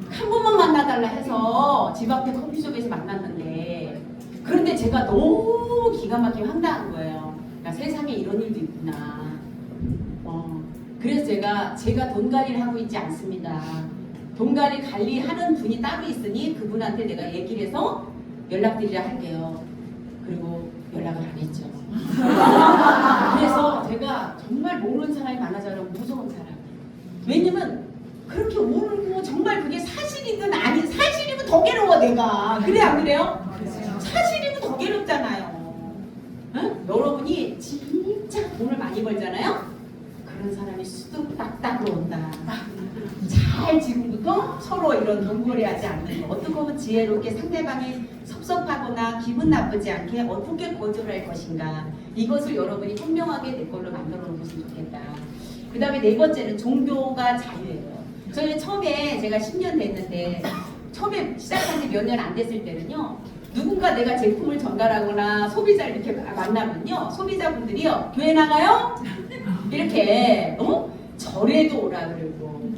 한 번만 만나달라 해서 집 앞에 커피숍에서 만났는데 그런데 제가 너무 기가 막히게 황당한 거예요. 그러니까 세상에 이런 일도 있구나. 그래서 제가 돈 관리를 하고 있지 않습니다. 돈 관리하는 분이 따로 있으니 그분한테 내가 얘기를 해서 연락드리라 할게요. 그리고 연락을 안 했죠. 그래서 제가 정말 모르는 사람이 많아져서 무서운 사람. 왜냐면 그렇게 울고 정말 그게 사실이든 아니 사실이면 더 괴로워 내가. 그래 안 그래요? 사실이면 더 괴롭잖아요. 응? 여러분이 진짜 돈을 많이 벌잖아요. 그런 사람이 수두딱딱 온다. 잘 지금부터 서로 이런 돈거래하지 않는 거. 어떻게 보면 지혜롭게 상대방이 섭섭하거나 기분 나쁘지 않게 어떻게 거절할 것인가. 이것을 여러분이 현명하게 내 걸로 만들어 놓으시면 좋겠다. 그 다음에 네 번째는 종교가 자유예요. 저는 처음에 제가 10년 됐는데 처음에 시작한 지 몇 년 안 됐을 때는요. 누군가 내가 제품을 전달하거나 소비자를 이렇게 만나면요. 소비자분들이요. 교회 나가요? 이렇게 절에도 오라 그러고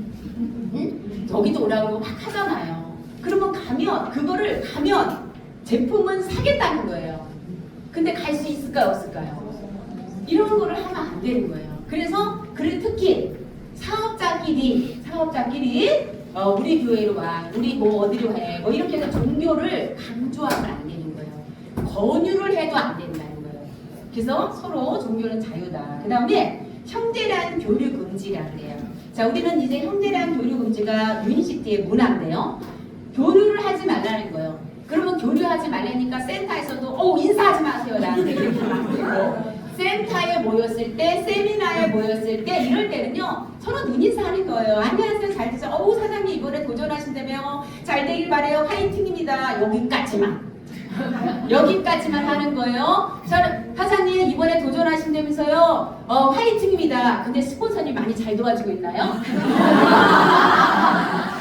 저기도 오라 그러고 막 하잖아요. 그러면 가면 제품은 사겠다는 거예요. 근데 갈 수 있을까요? 없을까요? 이런 거를 하면 안 되는 거예요. 그래서 특히 사업자끼리 우리 교회로 와, 우리 뭐 어디로 해, 뭐 이렇게 해서 종교를 강조하면 안 되는 거예요. 권유를 해도 안 된다는 거예요. 그래서 서로 종교는 자유다. 그 다음에 형제란 교류 금지라 그래요. 자, 우리는 이제 형제란 교류 금지가 유니시티의 문화인데요. 교류를 하지 말라는 거예요. 그러면 교류하지 말라니까 센터에서도 인사하지 마세요 나한테 이렇게 말하고 센터에 모였을 때 세미나에 모였을 때 이럴 때는요 서로 눈인사하는 거예요. 안녕하세요 잘 되죠? 사장님 이번에 도전하신다며 잘 되길 바래요. 화이팅입니다. 여기까지만 하는 거예요. 사장님 이번에 도전하신다면서요. 화이팅입니다. 근데 스폰서님 많이 잘 도와주고 있나요?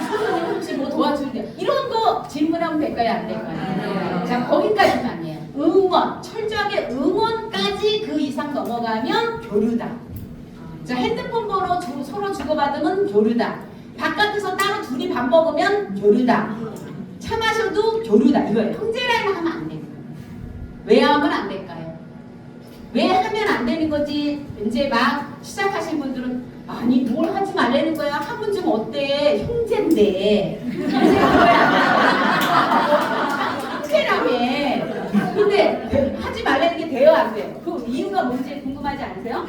스폰서님 혹시 뭐 도와주는데 이런 거 질문하면 될까요? 안 될까요? 자 거기까지만 해요. 응원, 철저하게 응원까지 그 이상 넘어가면 교류다. 자 핸드폰 번호 서로 주고받으면 교류다. 바깥에서 따로 둘이 밥 먹으면 교류다. 차 마셔도 교류다. 이거예요. 형제라면 하면 안 되는 거예요. 왜 하면 안 될까요? 왜 하면 안 되는 거지? 이제 막 시작하신 분들은 아니 뭘 하지 말라는 거야. 하면 좀 어때? 형제인데. 형제인 거야. 형제라며. 근데 하지 말라는 게 돼요, 안 돼요? 그 이유가 뭔지 궁금하지 않으세요?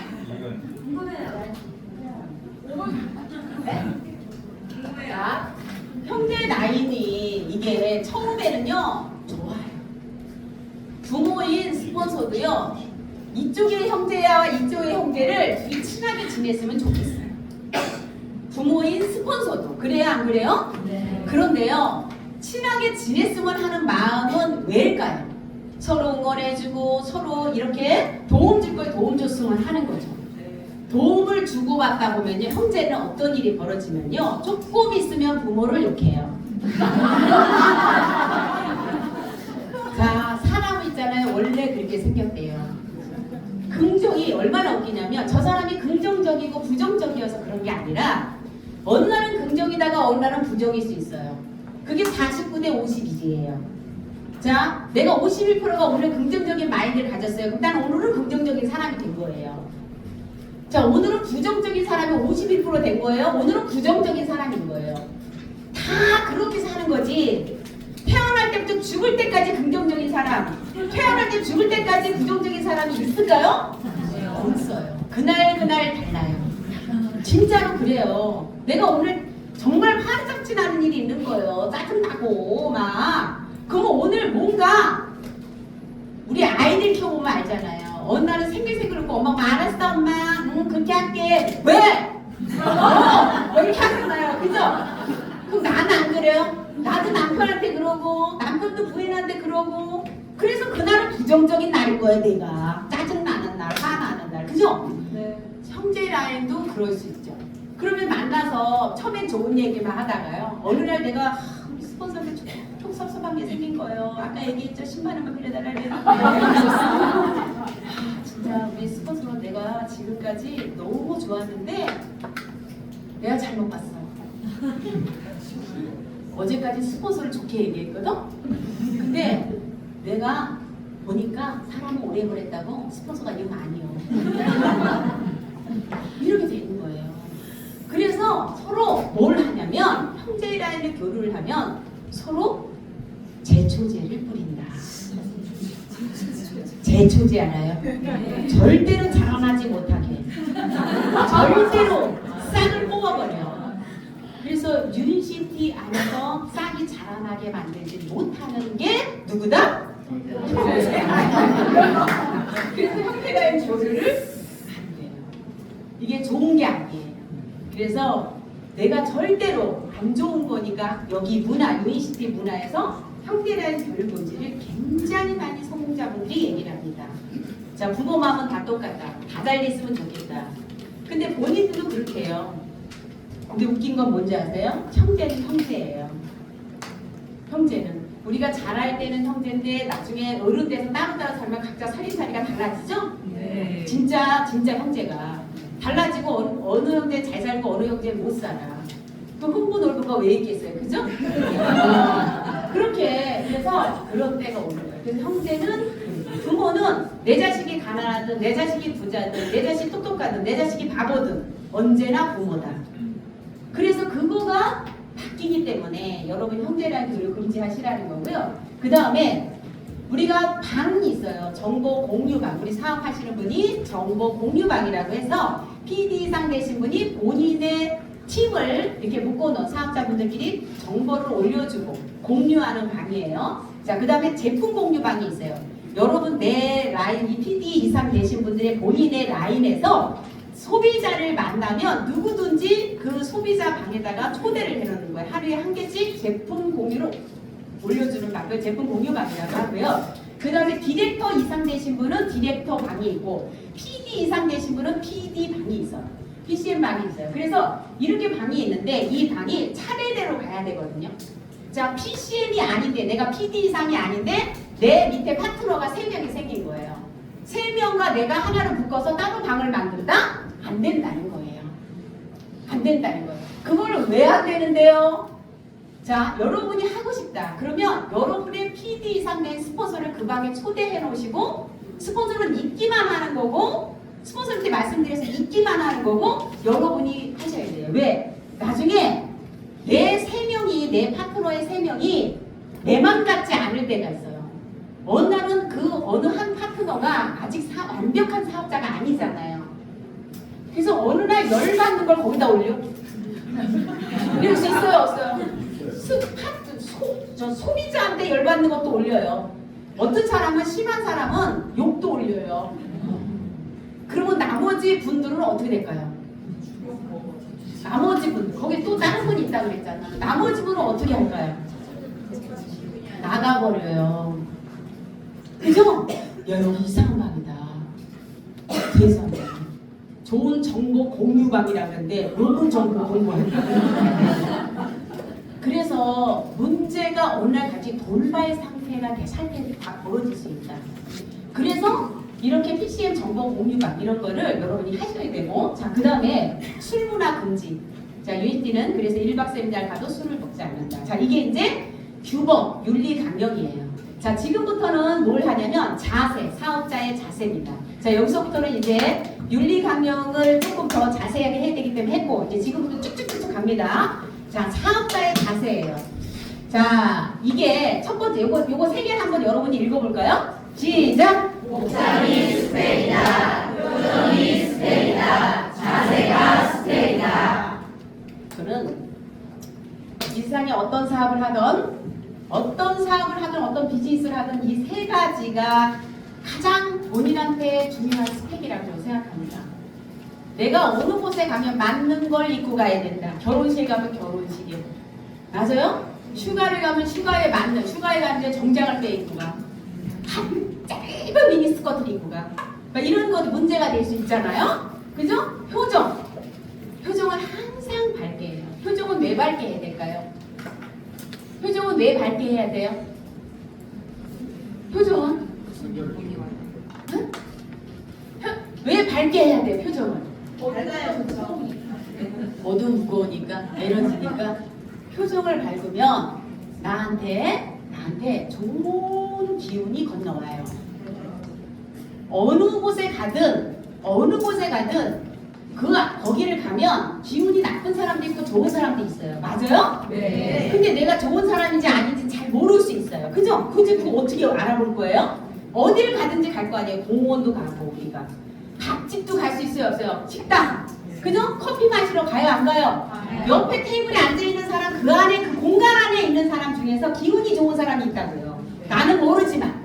궁금해요. 네? 자, 형제 나인이 이게 처음에는요 좋아요. 부모인 스폰서도요 이쪽의 형제와 이쪽의 형제를 이 친하게 지냈으면 좋겠어요. 부모인 스폰서도 그래요, 안 그래요? 네. 그런데요 친하게 지냈으면 하는 마음은 왜일까요? 서로 응원해주고 서로 이렇게 도움 줄 걸 도움 줬으면 하는 거죠. 도움을 주고받다 보면요 형제는 어떤 일이 벌어지면요 조금 있으면 부모를 욕해요. 자, 사람 있잖아요 원래 그렇게 생겼대요. 긍정이 얼마나 웃기냐면 저 사람이 긍정적이고 부정적이어서 그런 게 아니라 어느 날은 긍정이다가 어느 날은 부정일 수 있어요. 그게 49대 52예요. 자, 내가 51%가 오늘 긍정적인 마인드를 가졌어요. 그럼 난 오늘은 긍정적인 사람이 된 거예요. 자, 오늘은 부정적인 사람이 51%된 거예요. 오늘은 부정적인 사람인 거예요. 다 그렇게 사는 거지. 태어날 때부터 죽을 때까지 긍정적인 사람, 태어날 때 죽을 때까지 부정적인 사람이 있을까요? 없어요. 그날 달라요. 진짜로 그래요. 내가 오늘 정말 화장치 나는 일이 있는 거예요. 짜증나고 막. 그럼 오늘 뭔가 우리 아이들 키워보면 알잖아요. 어느 날은 생글생글 웃고 엄마가 알았어 엄마 그렇게 할게. 왜? 이렇게 하잖아요. 그죠? 그럼 나는 안 그래요? 나도 남편한테 그러고 남편도 부인한테 그러고 그래서 그날은 부정적인 날인 거예요. 내가 짜증나는 날, 화나는 날. 그죠? 네. 형제 라인도 그럴 수 있죠. 그러면 만나서 처음엔 좋은 얘기만 하다가요. 어느 날 내가 우리 스폰서한테 좀 섭섭한 게 생긴 거예요. 아까 얘기했죠. 10만 원만 빌려달라 그랬는데 진짜 우리 스폰서 내가 지금까지 너무 좋았는데 내가 잘못 봤어. 어제까지 스폰서를 좋게 얘기했거든? 근데 내가 보니까 사람은 오래 보냈다고 스폰서가 이러면 아니요. 이렇게 되는 거예요. 그래서 서로 뭘 하냐면 형제라는 교류를 하면 서로 제초제를 뿌린다. 제초제 알아요? 절대로 자라나지 못하게 절대로 싹을 뽑아버려. 그래서 유니시티 안에서 싹이 자라나게 만들지 못하는 게 누구다? 그래서 형제간의 교류를 안 돼요. 이게 좋은 게 아니에요. 그래서 내가 절대로 안 좋은 거니까 여기 문화, 유니시티 문화에서 형제간의 교류 본질을 굉장히 많이 성공자분들이 얘기를 합니다. 자, 부모 마음은 다 똑같다. 다 잘 됐으면 좋겠다. 근데 본인들도 그렇게 해요. 근데 웃긴 건 뭔지 아세요? 형제는 형제예요. 형제는 우리가 잘할 때는 형제인데 나중에 어른 돼서 따로따로 살면 각자 살림살이가 달라지죠? 네. 진짜 형제가 달라지고 어느 형제 잘 살고 어느 형제 못 살아. 그 흥부놀부가 왜 있겠어요, 그죠? 그렇게 그래서 그런 때가 오는 거예요. 그래서 형제는 부모는 내 자식이 가난하든 내 자식이 부자든 내 자식이 똑똑하든 내 자식이 바보든 언제나 부모다. 그래서 그거가 바뀌기 때문에 여러분 형제라는 교류 금지하시라는 거고요. 그 다음에 우리가 방이 있어요. 정보 공유방. 우리 사업하시는 분이 정보 공유방이라고 해서 PD 이상 되신 분이 본인의 팀을 이렇게 묶어놓은 사업자분들끼리 정보를 올려주고 공유하는 방이에요. 자, 그 다음에 제품 공유방이 있어요. 여러분 내 라인, 이 PD 이상 되신 분들의 본인의 라인에서 소비자를 만나면 누구든지 그 소비자 방에다가 초대를 해놓는 거예요. 하루에 한 개씩 제품 공유로 올려주는 방, 그 제품 공유 방이라고 하고요. 그 다음에 디렉터 이상 되신 분은 디렉터 방이 있고 PD 이상 되신 분은 PD 방이 있어요. PCM 방이 있어요. 그래서 이렇게 방이 있는데 이 방이 차례대로 가야 되거든요. 자, PCM이 아닌데 내가 PD 이상이 아닌데 내 밑에 파트너가 3명이 생긴 거예요. 3명과 내가 하나를 묶어서 따로 방을 만든다? 안 된다는 거예요. 안 된다는 거예요. 그거를 왜 안 되는데요? 자, 여러분이 하고 싶다. 그러면 여러분의 PD 이상 된 스폰서를 그 방에 초대해 놓으시고 스폰서는 있기만 하는 거고 스폰서한테 말씀드려서 있기만 하는 거고 여러분이 하셔야 돼요. 왜? 나중에 내 3명이 내 파트너의 3명이 내 맘 같지 않을 때가 있어요. 어느 날은 그 어느 한 파트너가 아직 완벽한 사업자가 아니잖아요. 그래서 어느 날 열받는 걸 거기다 올려. 이럴 수 있어요, 없어요? 소비자한테 열받는 것도 올려요. 어떤 사람은, 심한 사람은 욕도 올려요. 그러면 나머지 분들은 어떻게 될까요? 나머지 분, 거기 또 다른 분이 있다고 그랬잖아. 나머지 분은 어떻게 할까요? 나가버려요. 그죠? 야, 여기 이상한 방이다. 세상에. 좋은 정보 공유방이라는데 너무 정보 공부한다. 그래서 문제가 어느 날 같이 돌발 상태가 다 벌어질 수 있다. 그래서 이렇게 PCM 정보 공유방 이런 거를 여러분이 하셔야 되고, 자, 그 다음에 술 문화 금지. 자, USD는 그래서 1박 세미나를 가도 술을 먹지 않는다. 자, 이게 이제 규범, 윤리 강령이에요. 자, 지금부터는 뭘 하냐면 자세, 사업자의 자세입니다. 자, 여기서부터는 이제 윤리 강령을 조금 더 자세하게 해야 되기 때문에 했고, 이제 지금부터 쭉쭉쭉 갑니다. 자, 사업자의 자세예요. 자, 이게 첫 번째, 요거 세 개를 한번 여러분이 읽어볼까요? 시작! 목장이 스펙이다. 표정이 스펙이다. 자세가 스펙이다. 저는 이 세상에 어떤 사업을 하던 어떤 비즈니스를 하던 이 세 가지가 가장 본인한테 중요한 스펙이라고 저는 생각합니다. 내가 어느 곳에 가면 맞는 걸 입고 가야 된다. 결혼식 가면 결혼식이요. 맞아요? 휴가를 가면 휴가에 가는데 정장을 빼입고 가. 짧은 미니스커트를 입고 가. 이런 것도 문제가 될 수 있잖아요. 그죠? 표정은 항상 밝게 해요. 표정은 왜 밝게 해야 될까요? 표정은 왜 밝게 해야 돼요? 표정은? 응? 왜 밝게 해야 돼요? 표정은? 어두운 무거우니까, 에너지니까. 표정을 밝으면 나한테 좋은 기운이 건너와요. 어느 곳에 가든 거기를 가면 기운이 나쁜 사람도 있고 좋은 사람도 있어요. 맞아요? 네. 근데 내가 좋은 사람인지 아닌지 잘 모를 수 있어요. 그죠? 그거 어떻게 알아볼 거예요? 어딜 가든지 갈 거 아니에요. 공원도 가고 우리가. 밥집도 갈 수 있어요, 없어요? 식당. 그죠? 커피 마시러 가요, 안 가요? 옆에 테이블에 앉아있는 사람, 그 안에, 그 공간 안에 있는 사람 중에서 기운이 좋은 사람이 있다고요. 나는 모르지만.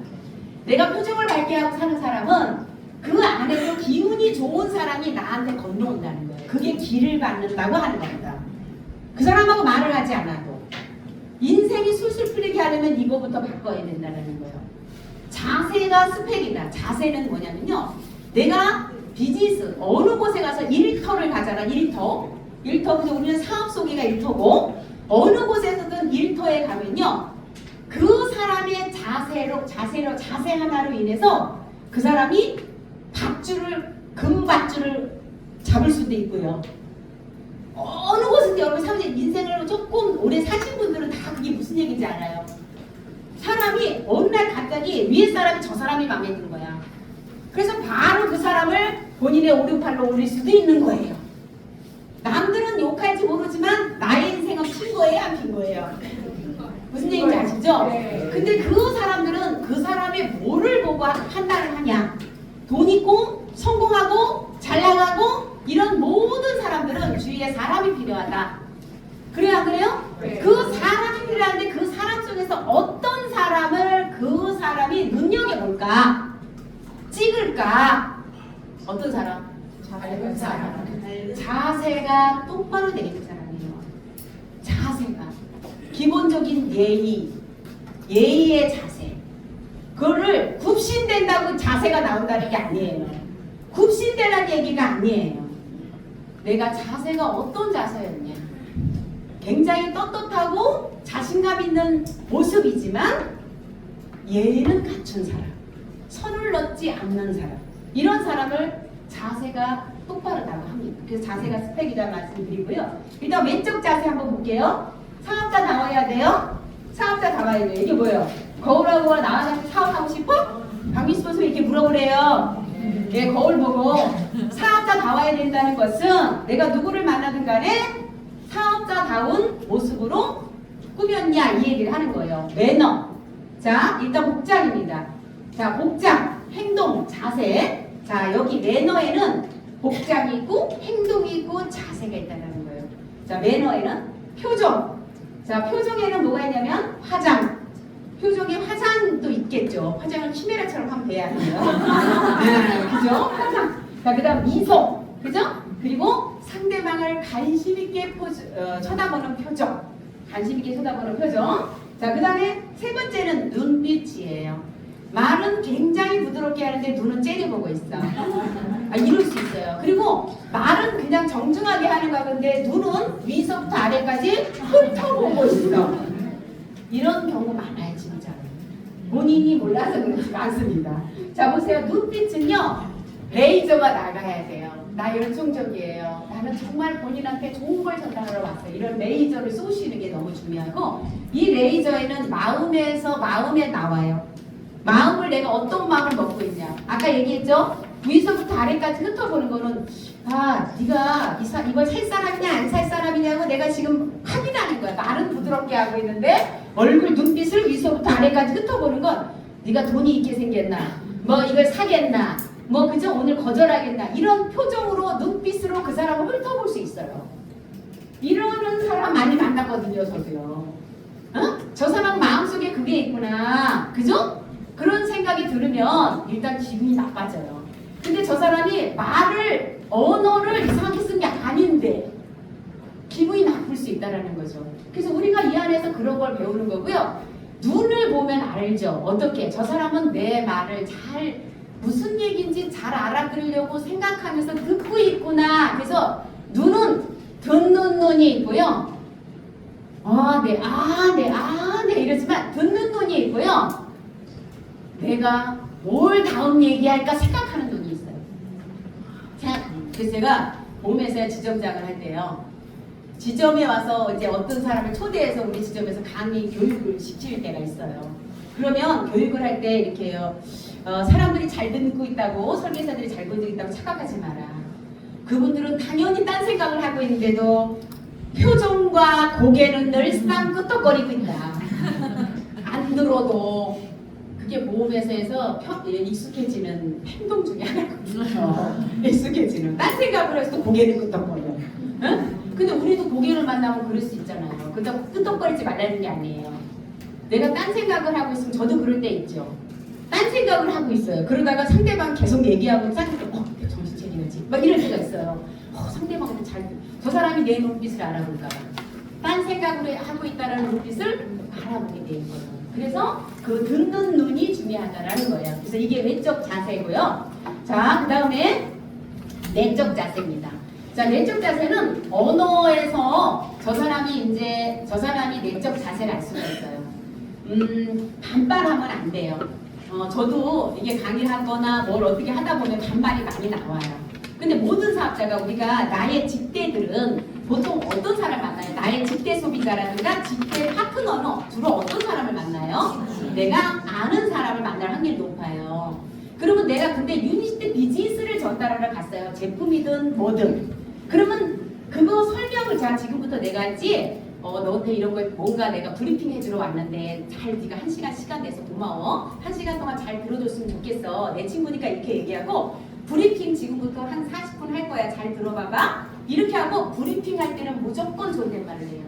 내가 표정을 밝게 하고 사는 사람은 그 안에서 기운이 좋은 사람이 나한테 건너온다는 거예요. 그게 길을 받는다고 하는 겁니다. 그 사람하고 말을 하지 않아도. 인생이 술술 풀리게 하려면 이거부터 바꿔야 된다는 거예요. 자세가 스펙이다. 자세는 뭐냐면요. 내가 비즈니스 어느 곳에 가서 일터를 가잖아. 일터. 그래서 우리는 사업 소개가 일터고, 어느 곳에서든 일터에 가면요. 그 사람의 자세 하나로 인해서 그 사람이 금밧줄을 잡을 수도 있고요. 어느 곳인지 여러분 사실 인생을 조금 오래 사신 분들은 다 그게 무슨 얘기인지 알아요. 사람이 어느 날 갑자기 위에 사람이 저 사람이 마음에 드는 거야. 그래서 바로 그 사람을 본인의 오른팔로 올릴 수도 있는 거예요. 남들은 욕할지 모르지만 나의 인생은 핀 거예요, 안 핀 거예요? 무슨 얘기인지 아시죠? 근데 그 사람들은 그 사람의 뭐를 보고 판단을 하냐? 돈 있고 성공하고 잘 나가고 이런 모든 사람들은 주위에 사람이 필요하다. 그래요, 안 그래요? 네. 그 사람이 필요한데 그 사람 속에서 어떤 사람을 그 사람이 눈여겨볼까? 찍을까? 어떤 사람? 밝은 사람. 자세가 똑바로 돼 있는 사람이에요. 자세가 기본적인 예의의 자세. 그거를 굽신된다고 자세가 나온다는 게 아니에요. 굽신되라는 얘기가 아니에요. 내가 자세가 어떤 자세였냐? 굉장히 떳떳하고 자신감 있는 모습이지만 예의는 갖춘 사람, 선을 넣지 않는 사람, 이런 사람을 자세가 똑바르다고 합니다. 그래서 자세가 스펙이다 말씀드리고요. 일단 왼쪽 자세 한번 볼게요. 사업자 나와야 돼요. 사업자 나와야 돼요. 이게 뭐예요? 거울하고 나와서 사업하고 싶어? 강민수 선수 이렇게 물어보래요. 예, 거울 보고 사업자 나와야 된다는 것은 내가 누구를 만나든 간에 사업자다운 모습으로 꾸몄냐 이 얘기를 하는 거예요. 매너. 자, 일단 복장입니다. 자, 복장, 행동, 자세. 자, 여기 매너에는 복장이 있고 행동이 있고 자세가 있다는 거예요. 자, 매너에는 표정. 자, 표정에는 뭐가 있냐면 화장. 표정에 화장도 있겠죠. 화장을 키메라처럼 하면 돼야 돼요. 네, 그죠? 화장. 자, 그 다음 미소. 그죠? 그리고 상대방을 관심 있게 쳐다보는 표정. 관심 있게 쳐다보는 표정. 자, 그 다음에 세 번째는 눈빛이에요. 말은 굉장히 부드럽게 하는데 눈은 째려보고 있어. 아, 이럴 수 있어요. 그리고 말은 그냥 정중하게 하는 건데 눈은 위서부터 아래까지 훑어보고 있어. 이런 경우 많아요, 진짜. 본인이 몰라서 그렇지 많습니다. 자, 보세요. 눈빛은요, 레이저가 나가야 돼요. 나 열정적이에요. 나는 정말 본인한테 좋은 걸 전달하러 왔어요. 이런 레이저를 쏘시는 게 너무 중요하고, 이 레이저에는 마음에서 마음에 나와요. 마음을 내가 어떤 마음을 먹고 있냐. 아까 얘기했죠? 위에서부터 아래까지 훑어보는 거는 네가 이걸 살 사람이냐 안 살 사람이냐고 내가 지금 확인하는 거야. 말은 부드럽게 하고 있는데 얼굴 눈빛을 위에서부터 아래까지 훑어보는 건 네가 돈이 있게 생겼나, 뭐 이걸 사겠나, 뭐 그저 오늘 거절하겠나, 이런 표정으로 눈빛으로 그 사람을 훑어볼 수 있어요. 이러는 사람 많이 만났거든요, 저도요. 저 사람 마음속에 그게 있구나, 그죠? 그런 생각이 들으면 일단 기분이 나빠져요. 근데 저 사람이 언어를 이상하게 쓴 게 아닌데 기분이 나쁠 수 있다는 거죠. 그래서 우리가 이 안에서 그런 걸 배우는 거고요. 눈을 보면 알죠. 어떻게? 저 사람은 내 말을 무슨 얘기인지 잘 알아들으려고 생각하면서 듣고 있구나. 그래서 눈은 듣는 눈이 있고요. 네, 이러지만 듣는 눈이 있고요. 내가 뭘 다음 얘기할까 생각하는 눈이 있어요. 그래서 제가 봄에서 지점장을 할 때요. 지점에 와서 이제 어떤 사람을 초대해서 우리 지점에서 강의 교육을 시킬 때가 있어요. 그러면 교육을 할 때 이렇게요. 사람들이 잘 듣고 있다고, 설계사들이 잘 듣고 있다고 착각하지 마라. 그분들은 당연히 딴 생각을 하고 있는데도 표정과 고개는 늘상 끄덕거리고 있다. 안 들어도 그게 보험회사에서 익숙해지는 행동 중에 하나거든요. 익숙해지는. 딴 생각을 해서 고개를 끄덕거려. 응? 근데 우리도 고개를 만나면 그럴 수 있잖아요. 그러니까 끄덕거리지 말라는 게 아니에요. 내가 딴 생각을 하고 있으면 저도 그럴 때 있죠. 딴 생각을 하고 있어요. 그러다가 상대방 계속 얘기하고 딴 정신 차리지. 막 이럴 때가 있어요. 상대방한테 저 사람이 내 눈빛을 알아볼까 봐. 딴 생각을 하고 있다는 눈빛을 알아보게 되는 거예요. 그래서 그 듣는 눈이 중요하다라는 거예요. 그래서 이게 외적 자세고요. 자, 그 다음에 내적 자세입니다. 자, 내적 자세는 언어에서 저 사람이 내적 자세를 알 수가 있어요. 반말하면 안 돼요. 저도 이게 강의를 하거나 뭘 어떻게 하다 보면 반말이 많이 나와요. 근데 모든 사업자가 우리가 나의 직대들은 보통 어떤 사람을 만나요? 나의 직대 소비자라든가 직대 파트너는 주로 어떤 사람을 만나요? 내가 아는 사람을 만날 확률이 높아요. 그러면 내가 근데 유니시티 비즈니스를 전달하러 갔어요. 제품이든 뭐든. 그러면 그거 설명을 지금부터 내가 했지, 너한테 이런 걸 뭔가 내가 브리핑 해주러 왔는데 네가 1시간 시간 내서 고마워. 1시간 동안 잘 들어줬으면 좋겠어. 내 친구니까 이렇게 얘기하고, 브리핑 지금부터 한 40분 할 거야. 잘 들어봐봐. 이렇게 하고 브리핑 할 때는 무조건 존댓말을 해요.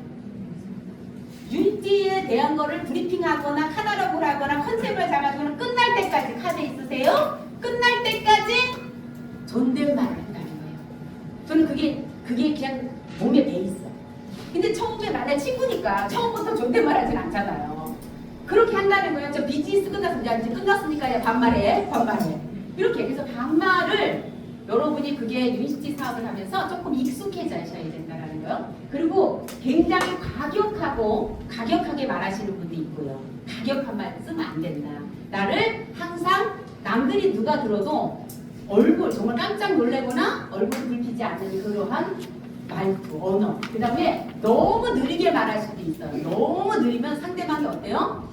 유니티에 대한 거를 브리핑하거나 카탈로그를 하거나 컨셉을 잡아주거나 끝날 때까지 카드 있으세요? 끝날 때까지 존댓말을 한다는 거예요. 저는 그게 그냥 몸에 배 있어. 근데 처음에 만날 친구니까 처음부터 존댓말 하진 않잖아요. 그렇게 한다는 거예요. 저 비즈니스 끝났으니까 이제 끝났으니까 반말해. 이렇게. 그래서 반말을 여러분이 그게 유니시티 사업을 하면서 조금 익숙해져야 된다는 거예요. 그리고 굉장히 과격하게 말하시는 분도 있고요. 과격한 말 쓰면 안 된다. 나를 항상 남들이 누가 들어도 얼굴 정말 깜짝 놀래거나 얼굴 붉히지 않는 그러한 말투, 언어. 그 다음에 너무 느리게 말할 수도 있어요. 너무 느리면 상대방이 어때요?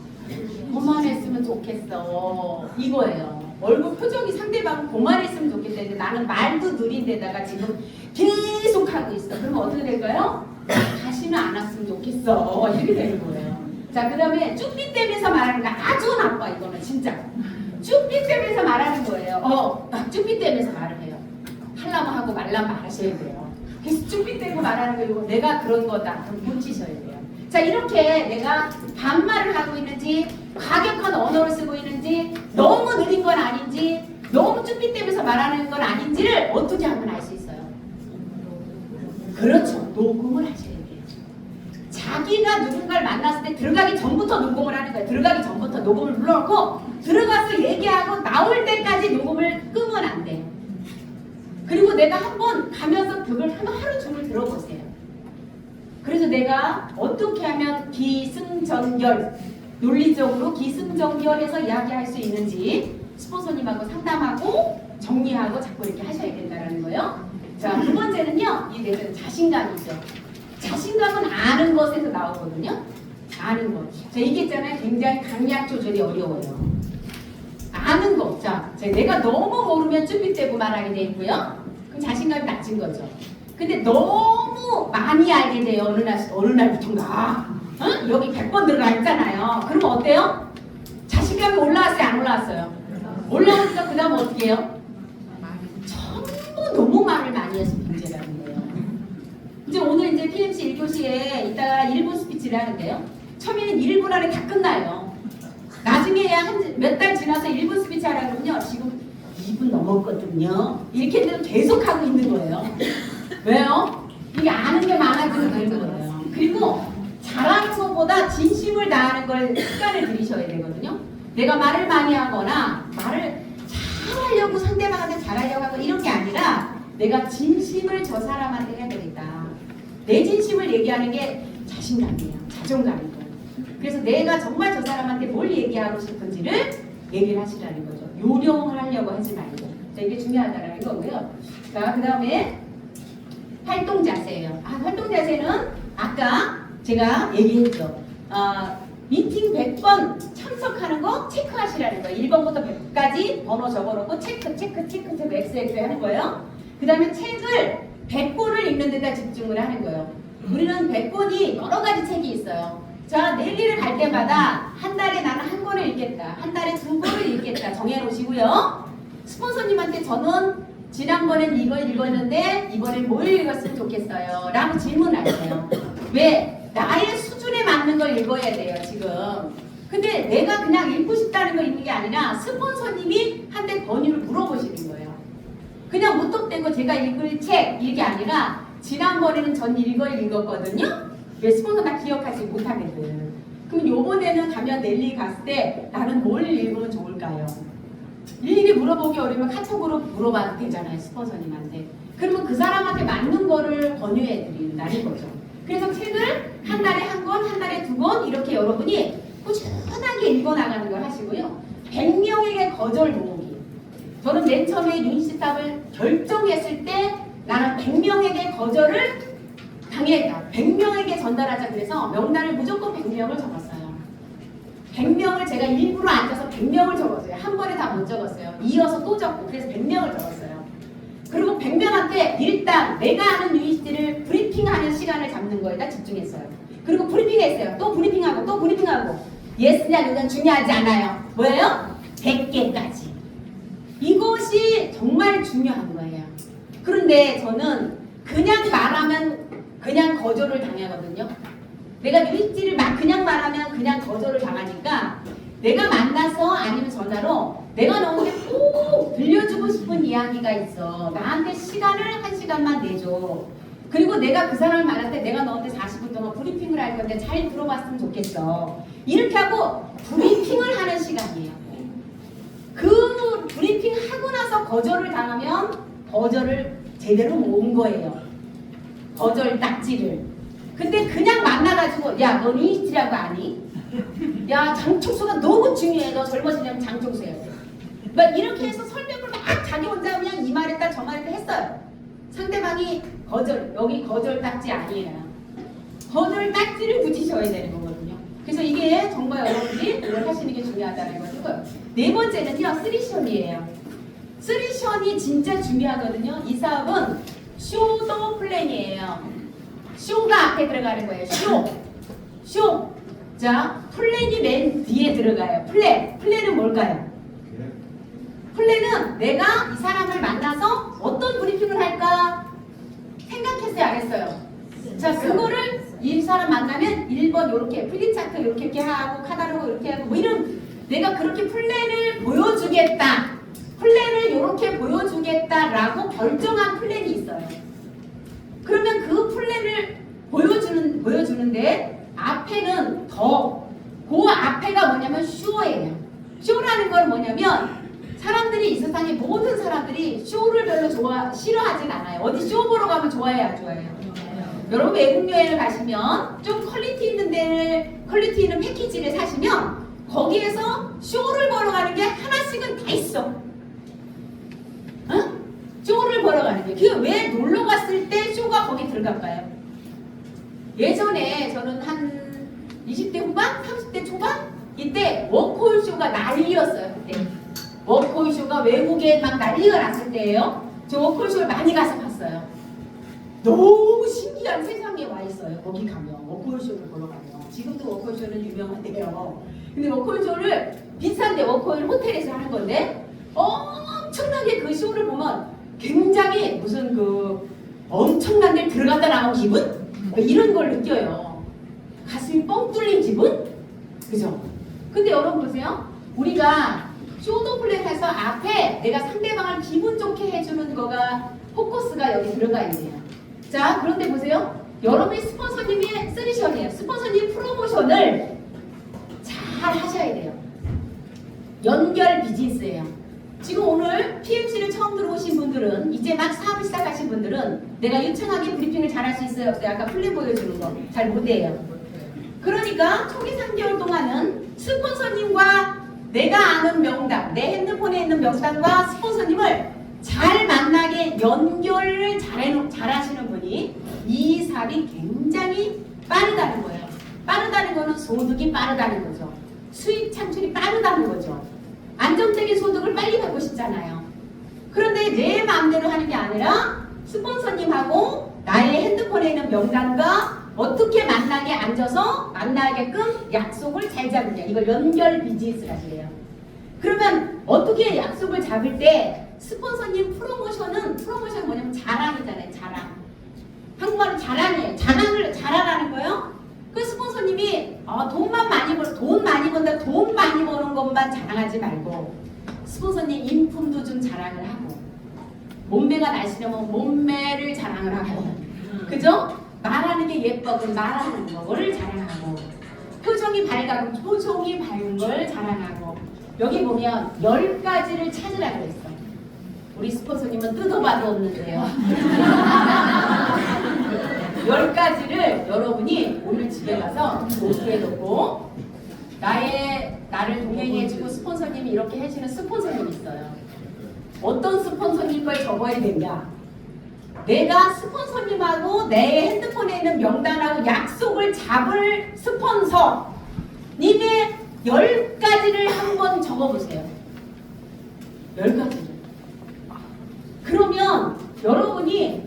그만했으면 좋겠어. 이거예요. 얼굴 표정이 상대방은 그만했으면 좋겠다는데 나는 말도 느린 데다가 지금 계속 하고 있어. 그러면 어떻게 될까요? 다시는 안 왔으면 좋겠어. 이렇게 되는 거예요. 자, 그 다음에 쭈삐댐에서 말하는 거 아주 나빠. 이거는 진짜 쭈삐댐에서 말하는 거예요. 쭈삐댐에서 말을 해요. 하려면 하고 말라면 말하셔야 돼요. 그래서 쭈삐대고 말하는 거 이거 내가 그런 거다. 그럼 고치셔야 돼요. 자, 이렇게 내가 반말을 하고 있는지 과격한 언어를 쓰고 있는지 너무 느린 건 아닌지 너무 쭈삐대면서 말하는 건 아닌지를 어떻게 하면 알 수 있어요? 그렇죠. 녹음을 하셔야 돼요. 자기가 누군가를 만났을 때 들어가기 전부터 녹음을 하는 거예요. 들어가기 전부터 녹음을 눌러놓고 들어가서 얘기하고 나올 때까지 녹음을 끄면 안 돼요. 그리고 내가 한번 가면서 그걸 하루 종일 들어보세요. 그래서 내가 어떻게 하면 기승전결, 논리적으로 기승전결해서 이야기할 수 있는지 스폰서님하고 상담하고 정리하고 자꾸 이렇게 하셔야 된다는 거예요. 자, 두 번째는요. 이 넷은 자신감이죠. 자신감은 아는 것에서 나오거든요. 아는 것. 자, 이게 있잖아요. 굉장히 강약 조절이 어려워요. 아는 거. 자, 내가 너무 모르면 쭈삣대고 말하게 돼 있고요. 그럼 자신감이 낮은 거죠. 근데 너무 많이 알게 돼요. 어느 날부터인가. 여기 100번 들어가 있잖아요. 그럼 어때요? 자신감이 올라왔어요? 안 올라왔어요? 올라오니까 그 다음 어떻게 해요? 전부 너무 말을 많이 해서 문제라는 거예요. 이제 오늘 이제 PMC 1교시에 이따가 1분 스피치를 하는데요. 처음에는 1분 안에 다 끝나요. 나중에 한 몇 달 지나서 1분 스피치 하라고 그러면요. 지금 2분 넘었거든요. 이렇게 했는데 계속 하고 있는 거예요. 왜요? 이게 아는 게 많아지면 되는 거예요. 그리고 잘하는 것보다 진심을 다하는 걸 습관을 들이셔야 되거든요. 내가 말을 많이 하거나 말을 잘하려고 상대방한테 잘하려고 하고 이런 게 아니라 내가 진심을 저 사람한테 해야 되겠다. 내 진심을 얘기하는 게 자신감이에요. 자존감이에요. 그래서 내가 정말 저 사람한테 뭘 얘기하고 싶은지를 얘기를 하시라는 거죠. 요령을 하려고 하지 말고. 자, 이게 중요하다는 거고요. 자, 그 다음에 활동 자세예요. 활동 자세는 아까 제가 얘기했죠. 미팅 100번 참석하는 거 체크하시라는 거예요. 1번부터 100까지 번호 적어놓고 체크 XX 하는 거예요. 그 다음에 책을 100권을 읽는 데다 집중을 하는 거예요. 우리는 100권이 여러 가지 책이 있어요. 자, 랠리를 갈 때마다 한 달에 나는 한 권을 읽겠다. 한 달에 2권을 읽겠다. 정해놓으시고요. 스폰서님한테 저는 지난번엔 이걸 읽었는데 이번엔 뭘 읽었으면 좋겠어요. 라고 질문하세요. 왜? 나의 수준에 맞는 걸 읽어야 돼요, 지금. 근데 내가 그냥 읽고 싶다는 거 읽는 게 아니라 스폰서님이 한테 권유를 물어보시는 거예요. 그냥 무턱대고 제가 읽을 책, 이게 아니라 지난번에는 전 이걸 읽었거든요. 왜 스폰서 다 기억하지 못하거든. 그럼 요번에는 가면 랠리 갔을 때 나는 뭘 읽으면 좋을까요? 일일이 물어보기 어려우면 카톡으로 물어봐도 되잖아요, 스폰서님한테. 그러면 그 사람한테 맞는 거를 권유해 드린다는 거죠. 그래서 책을 한 달에 한 권, 한 달에 2권 이렇게 여러분이 꾸준하게 읽어나가는 걸 하시고요. 100명에게 거절 모으기. 저는 맨 처음에 유니스탑을 결정했을 때 나는 100명에게 거절을 당했다. 100명에게 전달하자 그래서 명단을 무조건 100명을 적었어요. 100명을 제가 일부러 앉아서 100명을 적었어요. 한 번에 다 못 적었어요. 이어서 또 적고 그래서 100명을 적었어요. 그리고 100명한테 일단 내가 아는 유니스트를 브리핑하는 시간을 잡는 거에다 집중했어요. 그리고 브리핑했어요. 또 브리핑하고 또 브리핑하고 예스냐 노는 중요하지 않아요. 뭐예요? 100개까지. 이것이 정말 중요한 거예요. 그런데 저는 그냥 말하면 그냥 거절을 당하거든요. 내가 유니스트를 그냥 말하면 그냥 거절을 당하니까 내가 만나서 아니면 전화로 내가 너한테 꼭 들려주고 싶은 이야기가 있어. 나한테 시간을 1시간만 내줘. 그리고 내가 그 사람을 만날 때 내가 너한테 40분 동안 브리핑을 할 건데 잘 들어봤으면 좋겠어. 이렇게 하고 브리핑을 하는 시간이에요. 그 브리핑 하고 나서 거절을 당하면 거절을 제대로 모은 거예요. 거절 딱지를. 근데 그냥 만나가지고 야 너 유니스트라고 아니? 야 장총수가 너무 중요해. 너 젊어지려면 장총수 해야 돼. 막 이렇게 해서 설명을 막 자기 혼자 그냥 이 말했다 저 말했다 했어요. 상대방이 거절, 여기 거절 딱지 아니에요. 거절 딱지를 붙이셔야 되는 거거든요. 그래서 이게 정말 여러분들이 이걸 하시는 게 중요하다는 거고요. 네 번째는요, 쓰리션이에요. 쓰리션이 진짜 중요하거든요. 이 사업은 쇼더 플랜이에요. 쇼가 앞에 들어가는 거예요. 쇼. 자, 플랜이 맨 뒤에 들어가요. 플랜은 뭘까요? 플랜은 내가 이 사람을 만나서 어떤 브리핑을 할까 생각했어요, 안 했어요? 자, 그거를 이 사람 만나면 1번 이렇게 플립 차트 이렇게 하고 카다로그 이렇게 하고 뭐 이런 내가 그렇게 플랜을 보여주겠다. 플랜을 이렇게 보여주겠다라고 결정한 플랜이 있어요. 그러면 그 플랜을 보여주는데 앞에는 그 앞에가 뭐냐면 쇼예요. 쇼라는 건 뭐냐면 사람들이 이 세상에 모든 사람들이 쇼를 별로 싫어하진 않아요. 어디 쇼 보러 가면 좋아해요, 안 좋아해요? 여러분 외국 여행을 가시면 좀 퀄리티 있는 패키지를 사시면 거기에서 쇼를 보러 가는 게 하나씩은 다 있어. 응? 쇼를 보러 가는 게. 그게 왜 놀러 갔을 때 쇼가 거기 들어갈까요? 예전에 저는 한 20대 후반, 30대 초반 이때 워크홀 쇼가 난리였어요. 그때 워크홀 쇼가 외국에 막 난리가 났을 때예요. 저 워크홀 쇼를 많이 가서 봤어요. 너무 신기한 세상에 와 있어요. 거기 가면 워크홀 쇼를 보러 가면 지금도 워크홀 쇼는 유명한데요. 근데 워크홀 쇼를 비싼데 워크홀 호텔에서 하는 건데 엄청나게 그 쇼를 보면 굉장히 무슨 그 엄청난 데 들어갔다 나온 기분? 이런 걸 느껴요. 가슴이 뻥 뚫린 기분? 그죠? 근데 여러분 보세요. 우리가 쇼도 플랜해서 앞에 내가 상대방을 기분 좋게 해주는 거가 포커스가 여기 들어가 있네요. 자, 그런데 보세요. 여러분이 스폰서님의 쓰리션이에요. 스폰서님 프로모션을 잘 하셔야 돼요. 연결 비즈니스예요. 지금 오늘 PMC를 처음 들어오신 분들은 이제 막 사업을 시작하신 분들은 내가 유창하게 브리핑을 잘 할 수 있어요. 없어요? 아까 플랜 보여주는 거 잘 못해요. 그러니까 초기 3개월 동안은 스폰서님과 내가 아는 명단, 내 핸드폰에 있는 명단과 스폰서님을 잘 만나게 연결을 잘 하시는 분이 이 사업이 굉장히 빠르다는 거예요. 빠르다는 거는 소득이 빠르다는 거죠. 수익 창출이 빠르다는 거죠. 안정적인 소득을 빨리 받고 싶잖아요. 그런데 내 마음대로 하는 게 아니라 스폰서님하고 나의 핸드폰에 있는 명단과 어떻게 만나게 앉아서 만나게끔 약속을 잘 잡느냐. 이걸 연결 비즈니스라고 해요. 그러면 어떻게 약속을 잡을 때 스폰서님 프로모션 뭐냐면 자랑이잖아요. 자랑. 한국말은 자랑이에요. 자랑하는 거예요. 그 스폰서님이 돈 많이 번다, 돈 많이 버는 것만 자랑하지 말고 스폰서님 인품도 좀 자랑을 하고 몸매가 날씬하면 몸매를 자랑을 하고 그죠? 말하는 게 예뻐서 말하는 거를 자랑하고 표정이 밝아서 표정이 밝은 걸 자랑하고 여기 보면 10가지를 찾으라고 했어. 우리 스폰서님은 뜯어봐도 없는데요. 10가지를 여러분이 오늘 집에 가서 노트에 놓고 나를 동행해주고 스폰서님이 이렇게 해주는 스폰서님이 있어요. 어떤 스폰서님 걸 적어야 되냐? 내가 스폰서님하고 내 핸드폰에 있는 명단하고 약속을 잡을 스폰서님의 10가지를 한번 적어보세요. 10가지를. 그러면 여러분이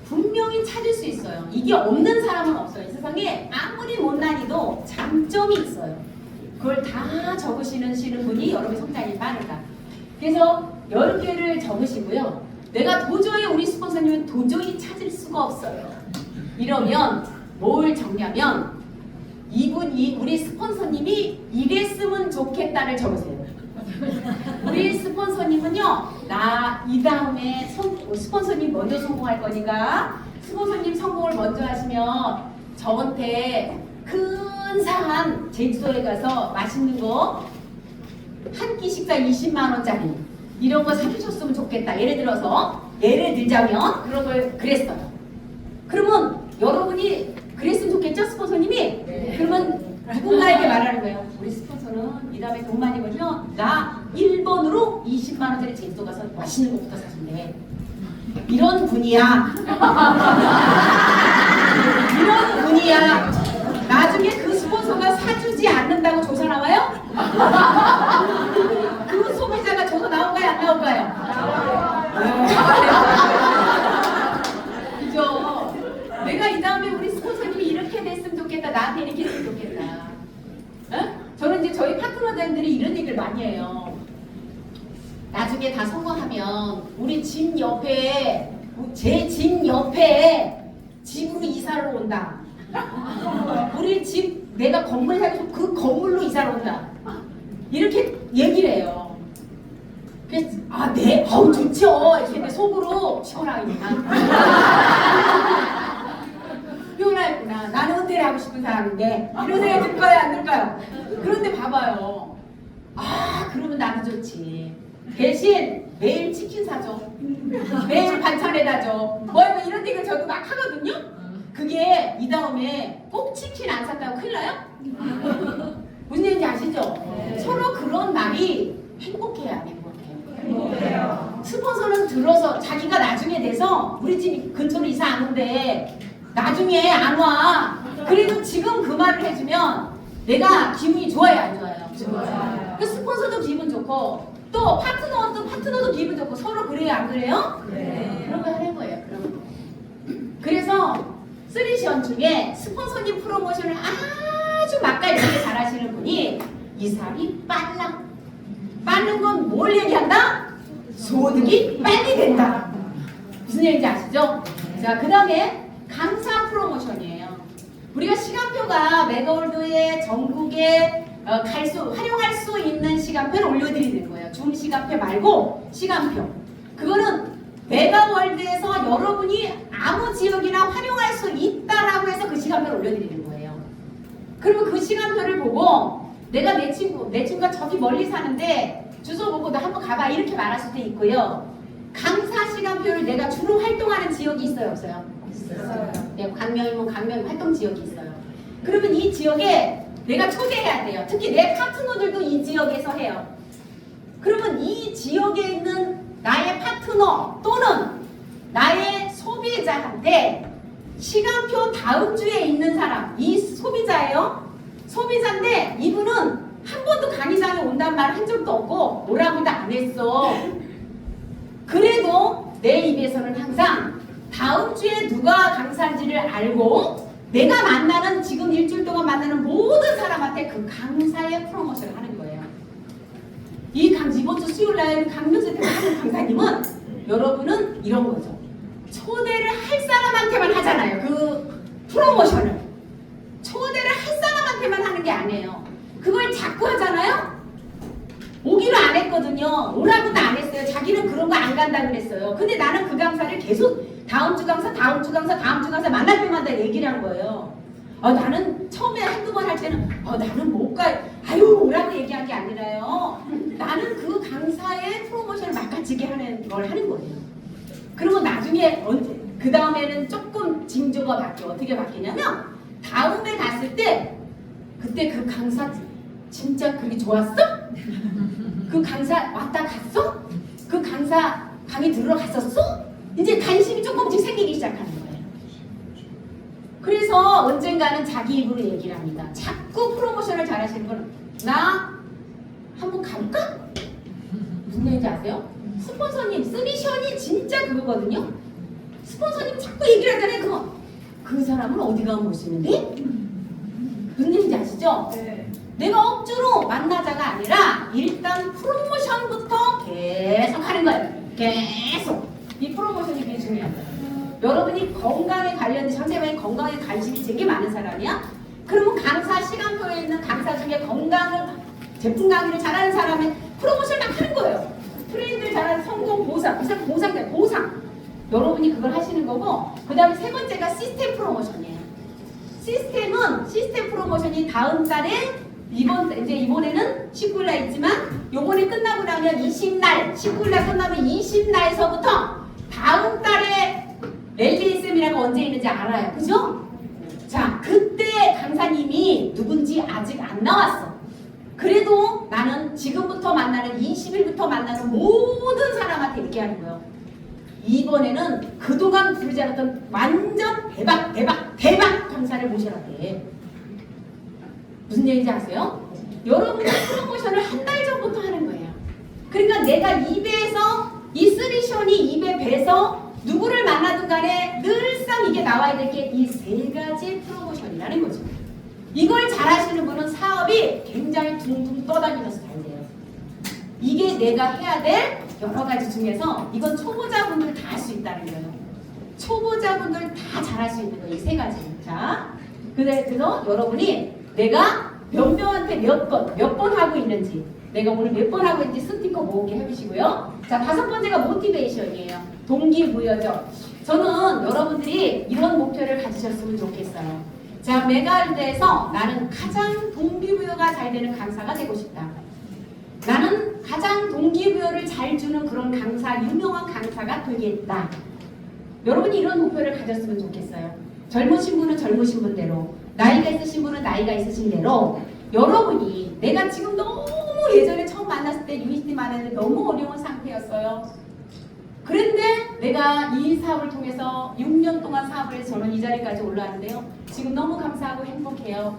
분명히 찾을 수 있어요. 이게 없는 사람은 없어요. 이 세상에 아무리 못난이도 장점이 있어요. 그걸 다 적으시는 분이 여러분의 성장이 빠르다. 그래서 10개를 적으시고요. 내가 도저히 우리 스폰서님은 도저히 찾을 수가 없어요. 이러면 뭘 적냐면 우리 스폰서님이 이랬으면 좋겠다를 적으세요. 우리 스폰서님은요, 이 다음에 스폰서님 먼저 성공할 거니까 스폰서님 성공을 먼저 하시면 저한테 근사한 제주도에 가서 맛있는 거 한 끼 식사 20만 원짜리 이런 거 사주셨으면 좋겠다. 예를 들자면 그런 걸 그랬어요. 그러면 여러분이 그랬으면 좋겠죠, 스폰서님이? 네. 그러면 누군가에게 말하는 거예요. 우리 스폰서는 이 다음에 돈 많이 벌면 나 1번으로 20만 원짜리 제주도 가서 맛있는 것부터 사준대. 이런 분이야. 이런 분이야. 나중에 그 스폰서가 사주지 않는다고 조사 나와요? 그 소비자가 조사 나올까요? 안 나올까요? 나와요. 그죠? 내가 이 다음에 우리 많이 해요. 나중에 다 성공하면 우리 집 옆에 제 집 옆에 집으로 이사를 온다. 우리 집 내가 건물 사서 그 건물로 이사를 온다. 이렇게 얘기를 해요. 그래서 네, 좋죠. 이렇게 했는데 속으로 시원하구나. 시원하구나. 나는 은퇴를 하고 싶은 사람인데 이런 생각 들까요, 안 들까요? 그런데 봐봐요. 그러면 나도 좋지. 대신 매일 치킨 사줘. 매일 반찬에다 줘. 이런 얘기를 저도 막 하거든요. 그게 이 다음에 꼭 치킨 안 샀다고 큰일 나요? 무슨 얘기인지 아시죠? 네. 서로 그런 말이 행복해야 돼. 행복해요. 스폰서는 들어서 자기가 나중에 돼서 우리 집 근처로 이사 안 온대. 나중에 안 와. 그래도 지금 그 말을 해주면 내가 기분이 좋아요, 안 좋아요? 좋아요. 그 스폰서도 기분 좋고 또 파트너도 기분 좋고 서로 그래요, 안 그래요? 네. 그런 거 하는 거예요. 그런 거. 그래서 쓰리션 중에 스폰서님 프로모션을 아주 맛깔나게 잘하시는 분이 이 사람이 빨라. 빠른 건 뭘 얘기한다? 소득이 빨리 된다. 무슨 얘기인지 아시죠? 자, 그 다음에 강사 프로모션이에요. 우리가 시간표가 메가월드에 전국에 활용할 수 있는 시간표를 올려드리는 거예요. 줌 시간표 말고 시간표. 그거는 메가월드에서 여러분이 아무 지역이나 활용할 수 있다라고 해서 그 시간표를 올려드리는 거예요. 그러면 그 시간표를 보고 내가 내 친구가 저기 멀리 사는데 주소 보고 너 한번 가봐 이렇게 말할 수도 있고요. 강사 시간표를 내가 주로 활동하는 지역이 있어요, 없어요? 있어요. 네, 강명이면 강명 활동 지역이 있어요. 그러면 이 지역에 내가 초대해야 돼요. 특히 내 파트너들도 이 지역에서 해요. 그러면 이 지역에 있는 나의 파트너 또는 나의 소비자한테 시간표 다음 주에 있는 사람, 이 소비자예요. 소비자인데 이분은 한 번도 강의장에 온단 말 한 적도 없고 오라고도 안 했어. 그래도 내 입에서는 항상 다음 주에 누가 강사인지를 알고 내가 만나는 지금 일주일 동안 만나는 모든 사람한테 그 강사의 프로모션을 하는 거예요. 이번 주 수요일 날 강명세 하는 강사님은 여러분은 이런 거죠. 초대를 할 사람한테만 하잖아요. 그 프로모션을. 초대를 할 사람한테만 하는 게 아니에요. 그걸 자꾸 하잖아요. 오기로 안 했거든요. 오라고도 안 했어요. 자기는 그런 거 안 간다고 그랬어요. 근데 나는 그 강사를 계속 다음 주 강사 만날 때마다 얘기를 한 거예요. 나는 처음에 한두 번 할 때는 나는 못 가. 오라고 얘기한 게 아니라요. 나는 그 강사의 프로모션을 막아치게 하는 걸 하는 거예요. 그리고 나중에 그 다음에는 조금 징조가 바뀌어. 어떻게 바뀌냐면 다음에 갔을 때 그때 그 강사 진짜 그게 좋았어? 그 강사 왔다 갔어? 그 강사 강의 들으러 갔었어? 이제 관심이 조금씩 생기기 시작하는 거예요. 그래서 언젠가는 자기 입으로 얘기를 합니다. 자꾸 프로모션을 잘하시는 분은 나 한번 가볼까? 무슨 얘기인지 아세요? 스폰서님 쓰리션이 진짜 그거거든요. 스폰서님 자꾸 얘기를 하잖아요. 그 사람은 어디 가면 올 수 있는데? 무슨 얘기인지 아시죠? 네. 내가 억지로 만나자가 아니라 일단 프로모션부터 계속 하는 거예요. 계속. 이 프로모션이 되게 중요한 거예요. 여러분이 건강에 관련된 상대방이 건강에 관심이 되게 많은 사람이야? 그러면 강사 시간표에 있는 강사 중에 건강을 제품 강의를 잘하는 사람의 프로모션을 막 하는 거예요. 트레이드를 잘하는 성공 보상, 보상. 여러분이 그걸 하시는 거고, 그 다음에 세 번째가 시스템 프로모션이에요. 시스템 프로모션이 다음 달에 이번에는 19일날 있지만 요번에 끝나고 나면 20날 19일날 끝나면 20날서부터 다음 달에 랠리SM이라고 언제 있는지 알아요. 그죠? 자, 그때 강사님이 누군지 아직 안 나왔어. 그래도 나는 지금부터 만나는 20일부터 만나는 모든 사람한테 이렇게 하는 거예요. 이번에는 그동안 부르지 않았던 완전 대박 강사를 모셔라 돼. 무슨 얘기인지 아세요? 여러분의 프로모션을 한 달 전부터 하는 거예요. 그러니까 내가 입에서 이 쓰리션이 입에 배서 누구를 만나든 간에 늘상 이게 나와야 될 게 이 세 가지 프로모션이라는 거죠. 이걸 잘 하시는 분은 사업이 굉장히 둥둥 떠다니면서 잘 돼요. 이게 내가 해야 될 여러 가지 중에서 이건 초보자분들 다 할 수 있다는 거예요. 초보자분들 다 잘할 수 있는 거예요. 이 세 가지. 자, 그래서 여러분이 내가 몇 명한테 몇 번 하고 있는지, 내가 오늘 몇 번 하고 있는지 스티커 모으게 해주시고요. 자, 5번째가 모티베이션이에요. 동기부여죠. 저는 여러분들이 이런 목표를 가지셨으면 좋겠어요. 자, 메가월드에서 나는 가장 동기부여가 잘 되는 강사가 되고 싶다. 나는 가장 동기부여를 잘 주는 그런 강사, 유명한 강사가 되겠다. 여러분이 이런 목표를 가졌으면 좋겠어요. 젊으신 분은 젊으신 분대로, 나이가 있으신 분은 나이가 있으신 대로 여러분이 내가 지금 너무 예전에 처음 만났을 때 UET 만났는데 너무 어려운 상태였어요. 그런데 내가 이 사업을 통해서 6년 동안 사업을 해서 저는 이 자리까지 올라왔는데요. 지금 너무 감사하고 행복해요.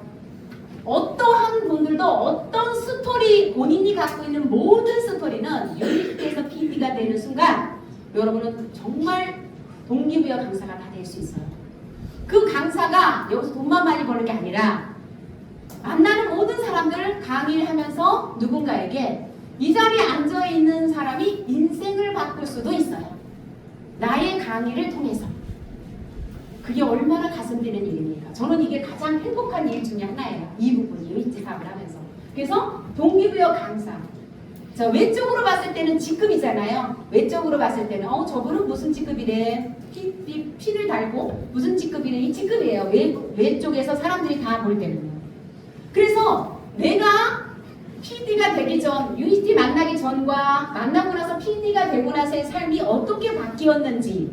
어떠한 분들도 어떤 스토리, 본인이 갖고 있는 모든 스토리는 UET에서 PD가 되는 순간 여러분은 정말 동기부여 강사가 다 될 수 있어요. 그 강사가 여기서 돈만 많이 버는 게 아니라 만나는 모든 사람들을 강의를 하면서 누군가에게 이 자리에 앉아있는 사람이 인생을 바꿀 수도 있어요. 나의 강의를 통해서. 그게 얼마나 가슴되는 일입니까? 저는 이게 가장 행복한 일 중에 하나예요. 이 부분이 UET 사업을 하면서. 그래서 동기부여 강사. 자, 외적으로 봤을 때는 직급이잖아요. 외적으로 봤을 때는 저분은 무슨 직급이래? 피를 달고 무슨 직급이래? 이 직급이에요. 외쪽에서 사람들이 다 볼 때는요. 그래서 내가 PD가 되기 전, UET 만나기 전과 만나고 나서 PD가 되고 나서의 삶이 어떻게 바뀌었는지,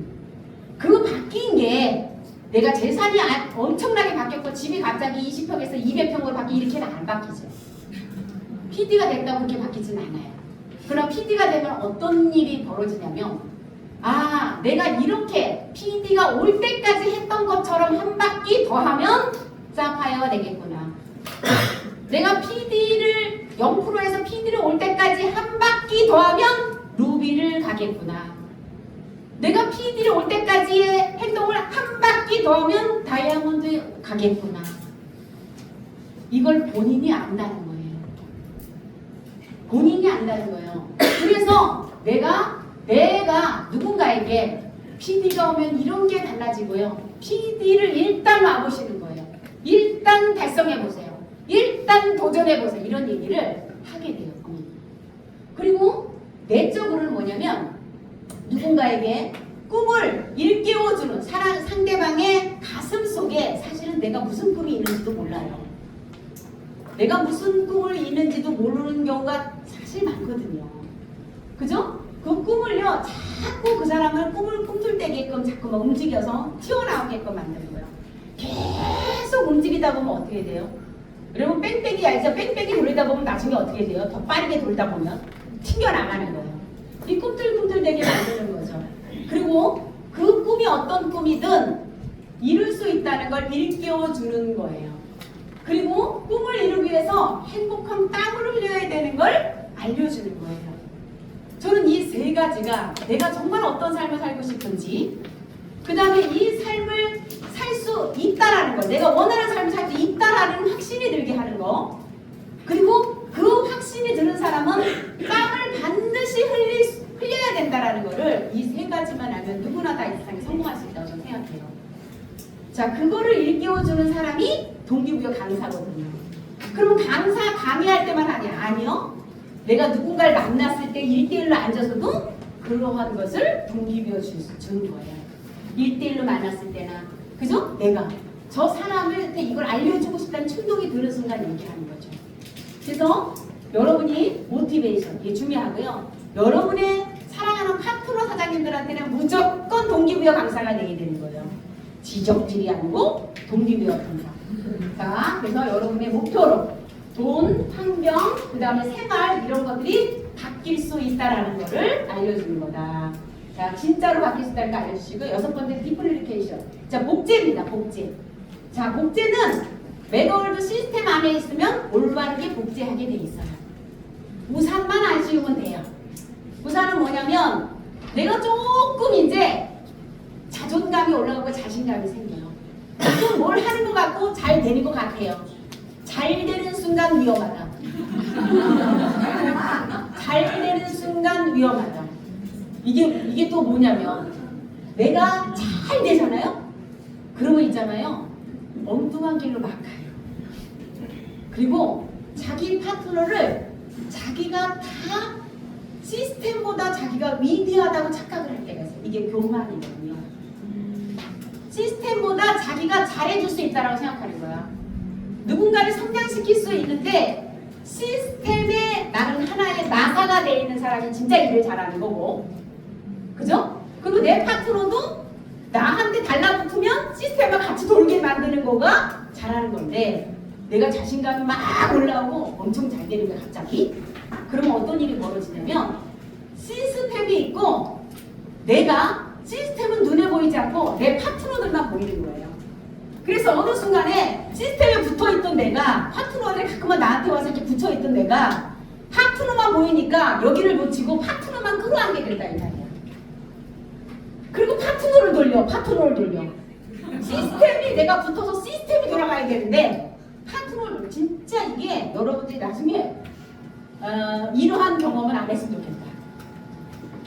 그 바뀐 게 내가 재산이 엄청나게 바뀌었고 집이 갑자기 20평에서 200평으로 바뀌 이렇게는 안 바뀌죠. PD가 됐다고 그렇게 바뀌진 않아요. 그럼 PD가 되면 어떤 일이 벌어지냐면, 내가 이렇게 PD가 올 때까지 했던 것처럼 한 바퀴 더 하면 사파이어가 되겠구나. 내가 PD를 0%에서 PD를 올 때까지 한 바퀴 더 하면 루비를 가겠구나. 내가 PD를 올 때까지의 행동을 한 바퀴 더 하면 다이아몬드 가겠구나. 이걸 본인이 안다는 거예요. 본인이 안다는 거예요. 그래서 내가 누군가에게 PD가 오면 이런 게 달라지고요. PD를 일단 와보시는 거예요. 일단 달성해보세요. 일단 도전해보세요. 이런 얘기를 하게 돼요. 그리고 내적으로는 뭐냐면 누군가에게 꿈을 일깨워주는 상대방의 가슴 속에 사실은 내가 무슨 꿈이 있는지도 몰라요. 내가 무슨 꿈을 있는지도 모르는 경우가 사실 많거든요. 그죠? 그 꿈을요, 자꾸 그 사람을 꿈을 꿈틀대게끔 자꾸 막 움직여서 튀어나오게끔 만드는 거예요. 계속 움직이다 보면 어떻게 돼요? 여러분 뺑뺑이 알죠? 뺑뺑이 돌리다 보면 나중에 어떻게 돼요? 더 빠르게 돌다 보면 튕겨나가는 거예요. 이 꿈틀꿈틀대게 만드는 거죠. 그리고 그 꿈이 어떤 꿈이든 이룰 수 있다는 걸 일깨워주는 거예요. 그리고 꿈을 이루기 위해서 행복한 땀을 흘려야 되는 걸 알려주는 거예요. 저는 이 세 가지가 내가 정말 어떤 삶을 살고 싶은지, 그 다음에 이 삶을 살 수 있다라는 거, 내가 원하는 삶을 살 수 있다라는 확신이 들게 하는 거, 그리고 그 확신이 드는 사람은 땀을 반드시 흘려야 된다라는 거를 이 세 가지만 알면 누구나 다 이 세상에 성공할 수 있다고 저는 생각해요. 자, 그거를 일깨워주는 사람이 동기부여 강사거든요. 그러면 강의할 때만 하냐? 아니요. 내가 누군가를 만났을 때 1대1로 앉아서도 그러한 것을 동기부여 주는 거예요. 1대1로 만났을 때나, 그죠? 내가 저 사람한테 이걸 알려주고 싶다는 충동이 드는 순간 얘기하는 거죠. 그래서 여러분이 모티베이션, 이게 중요하고요. 여러분의 사랑하는 파트너 사장님들한테는 무조건 동기부여 강사가 되게 되는 거예요. 지적질이 아니고 동기부여 강사. 자, 그래서 여러분의 목표로 돈, 환경, 그 다음에 생활 이런 것들이 바뀔 수 있다라는 거를 알려주는 거다. 자, 진짜로 바뀔 수 있다는 거 알려주시고, 6번째 디플리케이션. 자, 복제입니다. 복제. 자, 복제는 메가월드 시스템 안에 있으면 올바르게 복제하게 돼 있어요. 우산만 안 씌우면 돼요. 우산은 뭐냐면 내가 조금 이제 자존감이 올라가고 자신감이 생겨요. 좀 뭘 하는 것 같고 잘 되는 것 같아요. 잘 되는 순간 위험하다. 잘 되는 순간 위험하다. 이게 또 뭐냐면 내가 잘 되잖아요. 그러면 있잖아요. 엉뚱한 길로 막 가요. 그리고 자기 파트너를 자기가 다 시스템보다 자기가 위대하다고 착각을 할 때가 있어요. 이게 교만이거든요. 시스템보다 자기가 잘해줄 수 있다고 생각하는 거야. 누군가를 성장시킬 수 있는데 시스템에 나는 하나의 나사가 되어 있는 사람이 진짜 일을 잘하는 거고, 그죠? 그리고 내 파트너도 나한테 달라붙으면 시스템과 같이 돌게 만드는 거가 잘하는 건데, 내가 자신감이 막 올라오고 엄청 잘 되는 거야 갑자기. 그러면 어떤 일이 벌어지냐면 시스템이 있고 내가 시스템은 눈에 보이지 않고 내 파트너들만 보이는 거예요. 그래서 어느 순간에 시스템에 붙어있던 내가, 파트너들 가끔은 나한테 와서 이렇게 붙여있던 내가 파트너만 보이니까 여기를 놓치고 파트너만 끌어안게 된다 이 말이야. 그리고 파트너를 돌려. 시스템이 내가 붙어서 시스템이 돌아가야 되는데 파트너를, 진짜 이게 여러분들이 나중에 이러한 경험을 안 했으면 좋겠다.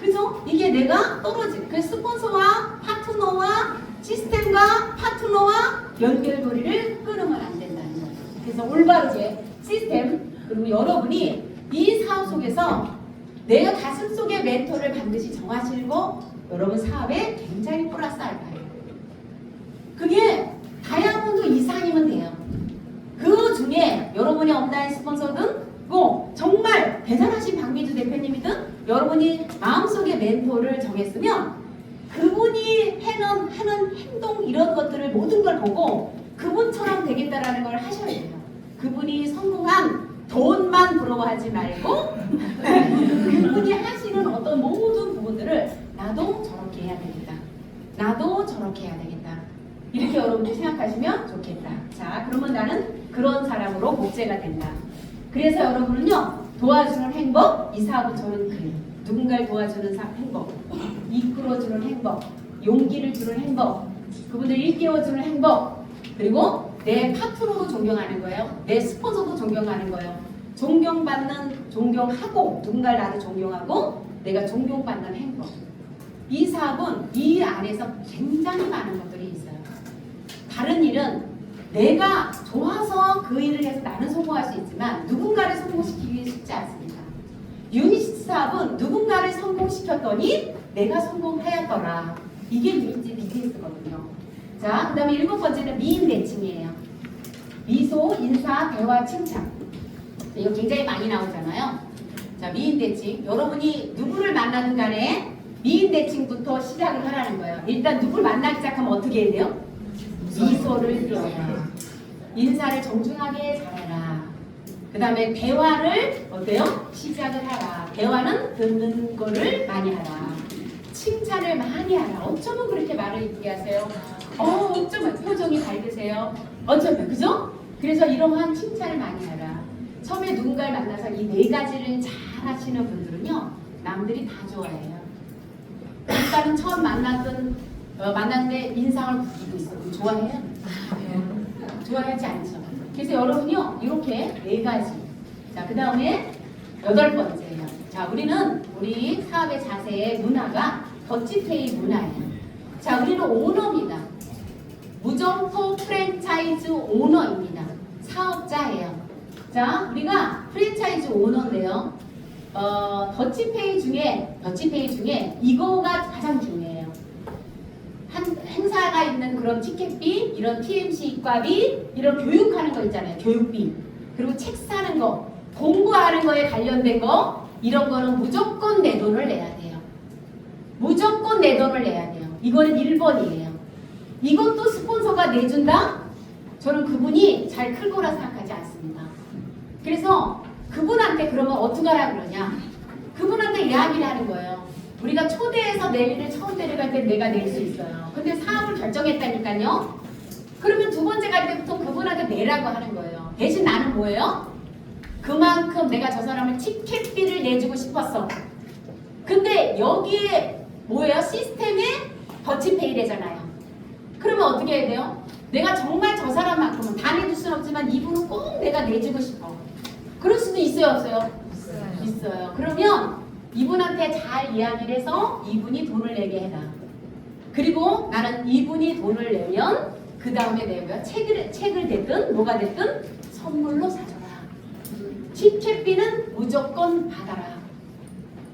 그죠? 이게 내가 떨어진 그 스폰서와 파트너와 시스템과 파트너와 연결고리를 끊으면 안 된다는 거예요. 그래서 올바르게 시스템, 그리고 여러분이 이 사업 속에서 내가 가슴속에 멘토를 반드시 정하시고 여러분 사업에 굉장히 플러스 알파예요. 그게 다이아몬드 이상이면 돼요. 그 중에 여러분의 업다인 스폰서든 뭐 정말 대단하신 박미주 대표님이든 여러분이 마음속에 멘토를 정했으면 그분이 하는 행동 이런 것들을 모든 걸 보고 그분처럼 되겠다라는 걸 하셔야 돼요. 그분이 성공한 돈만 부러워하지 말고 그분이 하시는 어떤 모든 부분들을 나도 저렇게 해야 되겠다. 나도 저렇게 해야 되겠다. 이렇게 여러분들이 생각하시면 좋겠다. 자, 그러면 나는 그런 사람으로 목재가 된다. 그래서 여러분은요, 도와주는 행복, 이 사업은 저는 그래요. 누군가를 도와주는 행복, 이끌어주는 행복, 용기를 주는 행복, 그분들 일깨워주는 행복, 그리고 내 파트너도 존경하는 거예요. 내 스폰서도 존경하는 거예요. 존경하고 누군가를 나도 존경하고 내가 존경받는 행복. 이 사업은 이 안에서 굉장히 많은 것들이 있어요. 다른 일은 내가 좋아서 그 일을 해서 나는 성공할 수 있지만 누군가를 성공시키기 쉽지 않습니다. 유니시티 사업은 누군가를 성공시켰더니 내가 성공하였더라. 이게 유니시티 비즈니스거든요. 자, 그 다음에 7번째는 미인 대칭이에요. 미소, 인사, 대화, 칭찬. 이거 굉장히 많이 나오잖아요. 자, 미인 대칭. 여러분이 누구를 만나는 간에 미인 대칭부터 시작을 하라는 거예요. 일단 누구를 만나기 시작하면 어떻게 해야 돼요? 미소를 띄워라. 인사를 정중하게 잘해라. 그 다음에 대화를 어때요? 시작을 하라. 대화는 듣는 거를 많이 하라. 칭찬을 많이 하라. 어쩌면 그렇게 말을 얘기하세요? 어쩌면 표정이 밝으세요? 어쩌면, 그죠? 그래서 이러한 칭찬을 많이 하라. 처음에 누군가를 만나서 이 4가지를 잘 하시는 분들은요, 남들이 다 좋아해요. 일단은 처음 만났는데 인상을 구기고 있어요. 좋아해요? 좋아하지 않죠. 그래서 여러분요, 이렇게 4가지. 자, 그 다음에 8번째예요. 자, 우리 사업의 자세의 문화가 더치페이 문화예요. 자, 우리는 오너입니다. 무점포 프랜차이즈 오너입니다. 사업자예요. 자, 우리가 프랜차이즈 오너인데요. 더치페이 중에 이거가 가장 중요해요. 행사가 있는 그런 티켓비, 이런 TMC 입과비, 이런 교육하는 거 있잖아요. 교육비. 그리고 책 사는 거, 공부하는 거에 관련된 거, 이런 거는 무조건 내 돈을 내야 돼요. 무조건 내 돈을 내야 돼요. 이거는 1번이에요. 이것도 스폰서가 내준다? 저는 그분이 잘 클 거라 생각하지 않습니다. 그래서 그분한테 그러면 어떻게 하라 그러냐? 그분한테 이야기를 하는 거예요. 우리가 초대해서 내일을 처음 데려갈 때 내가 낼 수 있어요. 근데 사업을 결정했다니까요. 그러면 2번째 갈 때부터 그분한테 내라고 하는 거예요. 대신 나는 뭐예요? 그만큼 내가 저 사람을 티켓비를 내주고 싶었어. 근데 여기에 뭐예요? 시스템에 더치페이래잖아요. 그러면 어떻게 해야 돼요? 내가 정말 저 사람만큼은 다 내줄 수는 없지만 이분은 꼭 내가 내주고 싶어. 그럴 수도 있어요, 없어요? 있어요. 있어요. 그러면 이분한테 잘 이야기를 해서 이분이 돈을 내게 해라. 그리고 나는 이분이 돈을 내면 그 다음에 내가 책을 됐든 뭐가 됐든 선물로 사줘라. 티켓비는 무조건 받아라.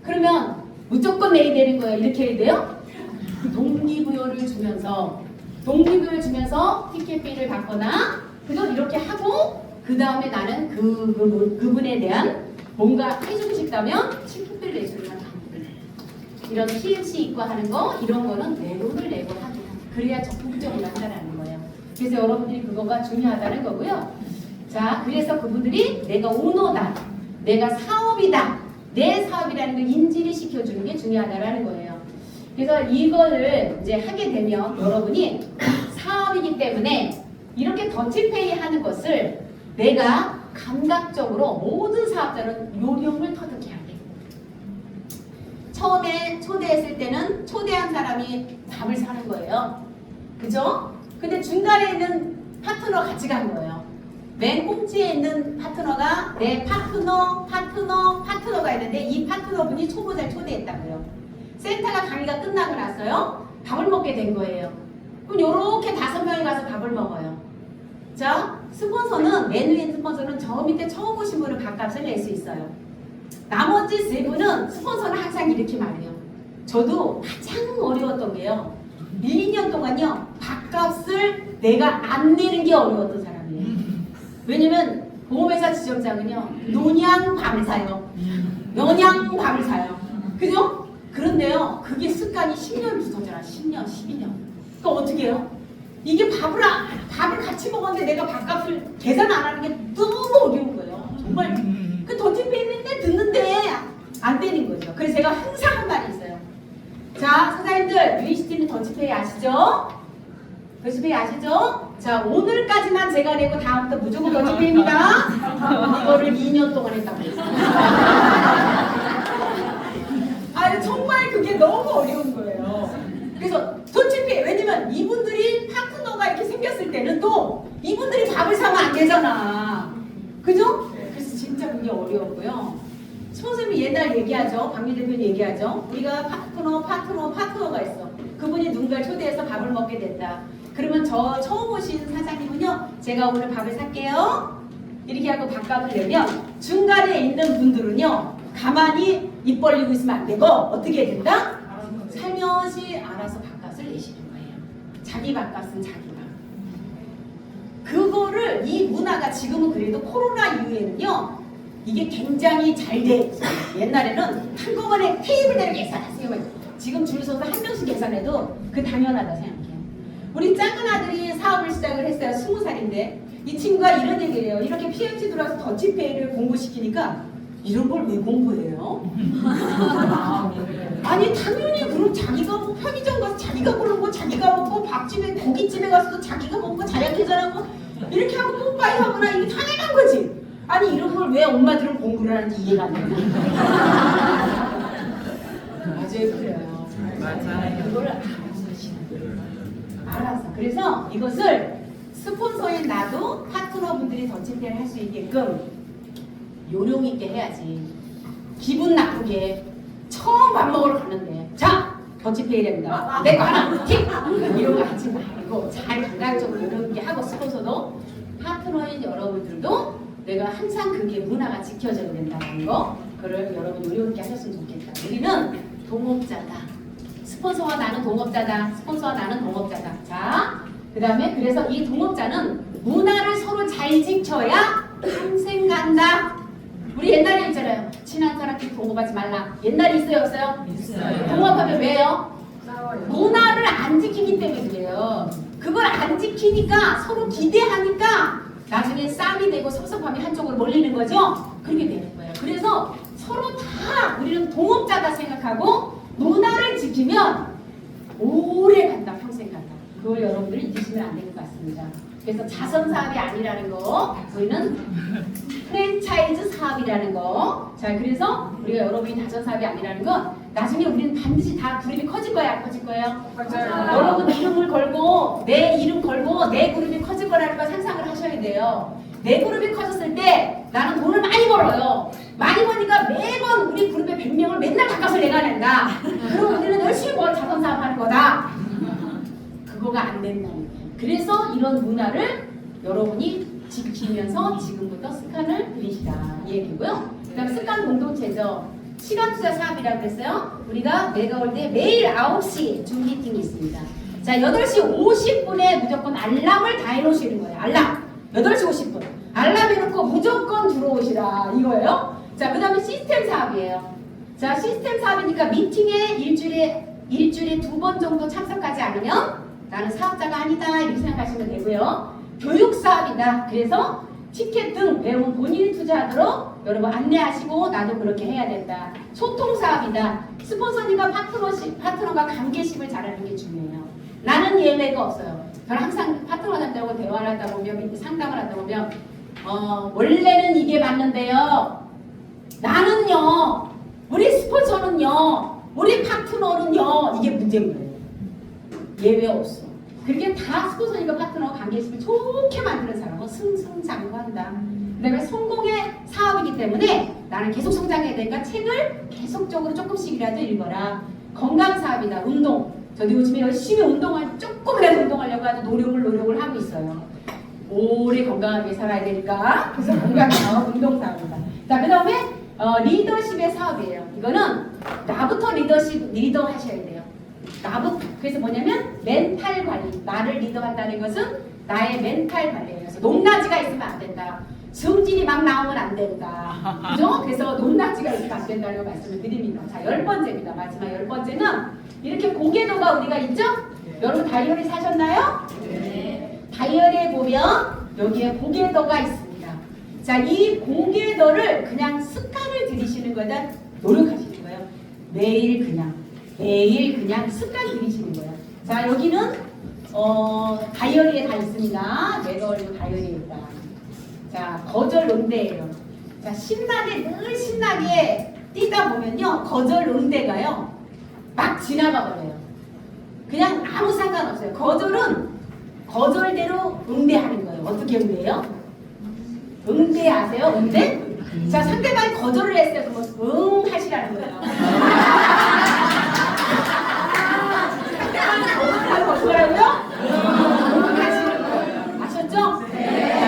그러면 무조건 내야 되는 거예요. 이렇게 해야 돼요? 동기부여를 주면서 티켓비를 받거나 그죠? 이렇게 하고 그 다음에 나는 그분에 대한 뭔가 해주고 싶다면 티켓비를 내주는 건 이런 TMC 입고 하는 거 이런 거는 내 돈을 내고 하고 그래야 적극적으로 한다는 거예요. 그래서 여러분들이 그거가 중요하다는 거고요. 자, 그래서 그분들이 내가 오너다, 내가 사업이다, 내 사업이라는 걸 인지를 시켜주는 게 중요하다라는 거예요. 그래서 이거를 이제 하게 되면 여러분이 사업이기 때문에 이렇게 더치페이 하는 것을 내가 감각적으로 모든 사업자는 요령을 터득해야 돼. 처음에 초대했을 때는 초대한 사람이 밥을 사는 거예요. 그죠? 근데 중간에 있는 파트너 같이 간 거예요. 맨 꼭지에 있는 파트너가 내 파트너가 있는데 이 파트너분이 초보자를 초대했다고요. 센터가 강의가 끝나고 났어요. 밥을 먹게 된 거예요. 그럼 요렇게 5명이 가서 밥을 먹어요. 자, 스폰서는 맨 위에 스폰서는 저 밑에 처음 오신 분은 밥값을 낼 수 있어요. 나머지 3분은 스폰서는 항상 이렇게 말해요. 저도 가장 어려웠던 게요. 1, 2년 동안요. 밥값을 내가 안 내는 게 어려웠던 사람이에요. 왜냐면 보험회사 지점장은요. 노냥밥을 사요. 영양밥을 사요. 그죠? 그런데요. 그게 습관이 10년 붙었잖아. 10년, 12년. 그러니까 어떻게 해요? 이게 밥을 같이 먹었는데 내가 밥값을 계산 안 하는 게 너무 어려운 거예요. 정말 그 더치페이 있는데 듣는데 안 되는 거죠. 그래서 제가 항상 한 말이 있어요. 자, 사장님들 유니시티는 더치페이 아시죠? 더치페이 아시죠? 자, 오늘까지만 제가 내고 다음부터 무조건 더치페이입니다. 이거를 2년 동안 했다고 했어요. 아, 정말 그게 너무 어려운 거예요. 그래서 더치페이, 왜냐면 이분들이 파트너가 이렇게 생겼을 때는 또 이분들이 밥을 사면 안 되잖아. 그죠? 그래서 진짜 그게 어려웠고요. 선생님이 옛날 얘기하죠. 박미 대표님 얘기하죠. 우리가 파트너가 있어. 그분이 누군가를 초대해서 밥을 먹게 된다. 그러면 저 처음 오신 사장님은요. 제가 오늘 밥을 살게요. 이렇게 하고 밥값을 내면 중간에 있는 분들은요. 가만히 입 벌리고 있으면 안 되고 어떻게 해야 된다? 살며시 알아서 밥값을 내시는 거예요. 자기 밥값은 자기가. 그거를 이 문화가 지금은 그래도 코로나 이후에는요. 이게 굉장히 잘 돼 있어요. 옛날에는 한꺼번에 테이블대로 계산하세요. 지금 줄 서서 한 명씩 계산해도 그 당연하다 생각해요. 우리 작은 아들이 사업을 시작을 했어요. 20살인데 이 친구가 이런 얘기를 해요. 이렇게 PhD 들어와서 더치페이를 공부시키니까 이런 걸 왜 공부해요? 아니 당연히 그럼 자기가 뭐 편의점 가서 자기가 고른 거 자기가 먹고 밥집에 고깃집에 가서도 자기가 먹고 자기가 계산하고 이렇게 하고 뽀빠이 하거나 이게 당연한 거지. 아니 이런 걸 왜 엄마들은 공부를 하는지 이해가 안 돼요. 맞아요, 그래요. 맞아요. 그걸 알아서 하시는 거예요. 알아서. 그래서 이것을 스폰서인 나도 파트너분들이 더치페이를 할 수 있게끔 요령 있게 해야지. 기분 나쁘게 처음 밥 먹으러 가는데 자 더치페이랍니다. 내 거 하나 틱 이런 거 하지 말고 잘 감각적으로 요령 있게 하고 스폰서도 파트너인 여러분들도 내가 항상 그게 문화가 지켜져야 된다는 거 그걸 여러분 요령 있게 하셨으면 좋겠다. 우리는 동업자다. 스폰서와 나는 동업자다. 스폰서와 나는 동업자다. 자, 그 다음에 그래서 이 동업자는 문화를 서로 잘 지켜야 평생 간다. 우리 옛날에 있잖아요. 친한 사람끼리 동업하지 말라. 옛날에 있어요, 없어요? 있어요. 동업하면 왜요? 싸워요. 문화를 안 지키기 때문에 그래요. 그걸 안 지키니까 서로 기대하니까 나중에 싸움이 되고 섭섭함이 한쪽으로 몰리는 거죠? 그렇게 되는 거예요. 그래서 서로 다 우리는 동업자다 생각하고 문화를 지키면 오래 간다, 평생 간다. 그걸 여러분들이 잊으시면 안 될 것 같습니다. 그래서 자선 사업이 아니라는 거, 우리는 프랜차이즈 사업이라는 거. 자, 그래서 우리가 여러분이 자선 사업이 아니라는 건 나중에 우리는 반드시 다 그룹이 커질 거야, 안 커질 거예요? 맞아요. 여러분 이름을 걸고 내 이름 걸고 내 그룹이 커질 거라는 걸 상상을 하셔야 돼요. 내 그룹이 커졌을 때 나는 돈을 많이 벌어요. 많이 버니까 매번 우리 그룹의 100명을 맨날 바꿔서 내가 낸다. 그럼 우리는 열심히 뭐 자선 사업하는 거다. 그거가 안 된다는 거예요. 그래서 이런 문화를 여러분이 지키면서 지금부터 습관을 들이시라 이 얘기고요. 그 다음에 습관 공동체죠. 시간 투자 사업이라고 그랬어요. 우리가 메가월드에 매일 9시 줌 미팅이 있습니다. 자, 8시 50분에 무조건 알람을 다 해놓으시는 거예요. 알람. 8시 50분. 알람 해놓고 무조건 들어오시라 이거예요. 자, 그 다음에 시스템 사업이에요. 자, 시스템 사업이니까 미팅에 일주일에 2번 정도 참석하지 않으면 나는 사업자가 아니다 이렇게 생각하시면 되고요. 교육 사업이다. 그래서 티켓 등 여러분 본인이 투자하도록 여러분 안내하시고 나도 그렇게 해야 된다. 소통 사업이다. 스폰서님과 파트너가 관계심을 잘하는 게 중요해요. 나는 예외가 없어요. 저는 항상 파트너한테하고 대화를 하다 보면 상담을 하다 보면 원래는 이게 맞는데요. 나는요. 우리 스폰서는요. 우리 파트너는요. 이게 문제인 거예요. 예외 없어. 그게 다 스폰서님과 파트너 관계심을 좋게 만드는 사람은 승승장구한다. 그다음에 성공의 사업이기 때문에 나는 계속 성장해야 되니까 책을 계속적으로 조금씩이라도 읽어라. 건강 사업이다. 운동. 저도 요즘에 열심히 조금이라도 운동하려고 아주 노력을 하고 있어요. 오래 건강하게 살아야 되니까. 그래서 건강 사업, 운동 사업이다. 자, 그 다음에 리더십의 사업이에요. 이거는 나부터 리더 하셔야 돼요. 나부터. 그래서 뭐냐면 멘탈 관리. 나를 리더한다는 것은 나의 멘탈 관리예요. 그래서 높낮이가 있으면 안 된다. 승질이 막 나오면 안 된다. 그죠? 그래서 높낮이가 있으면 안 된다는 말씀을 드립니다. 자, 10번째입니다. 마지막 10번째는 이렇게 고개도가 우리가 있죠? 여러분 다이어리 사셨나요? 네. 다이어리에 보면 여기에 고개도가 있습니다. 자, 이 고개도를 그냥 습관을 들이시는 거다 노력하시는 거예요. 매일 그냥 습관 들이시는 거예요. 자, 여기는 다이어리에 다 있습니다. 메가월드 다이어리에 있다. 자, 거절 응대예요. 자, 늘 신나게 뛰다 보면요, 거절 응대가요 막 지나가 버려요. 그냥 아무 상관없어요. 거절은 거절대로 응대하는 거예요. 어떻게 응대해요? 응대 아세요? 응대? 자, 상대방이 거절을 했어요. 그러면 응 하시라는 거예요. 상대방이 거절하면 어떡하라고요? 응 하시는 거예요. 아셨죠? 네.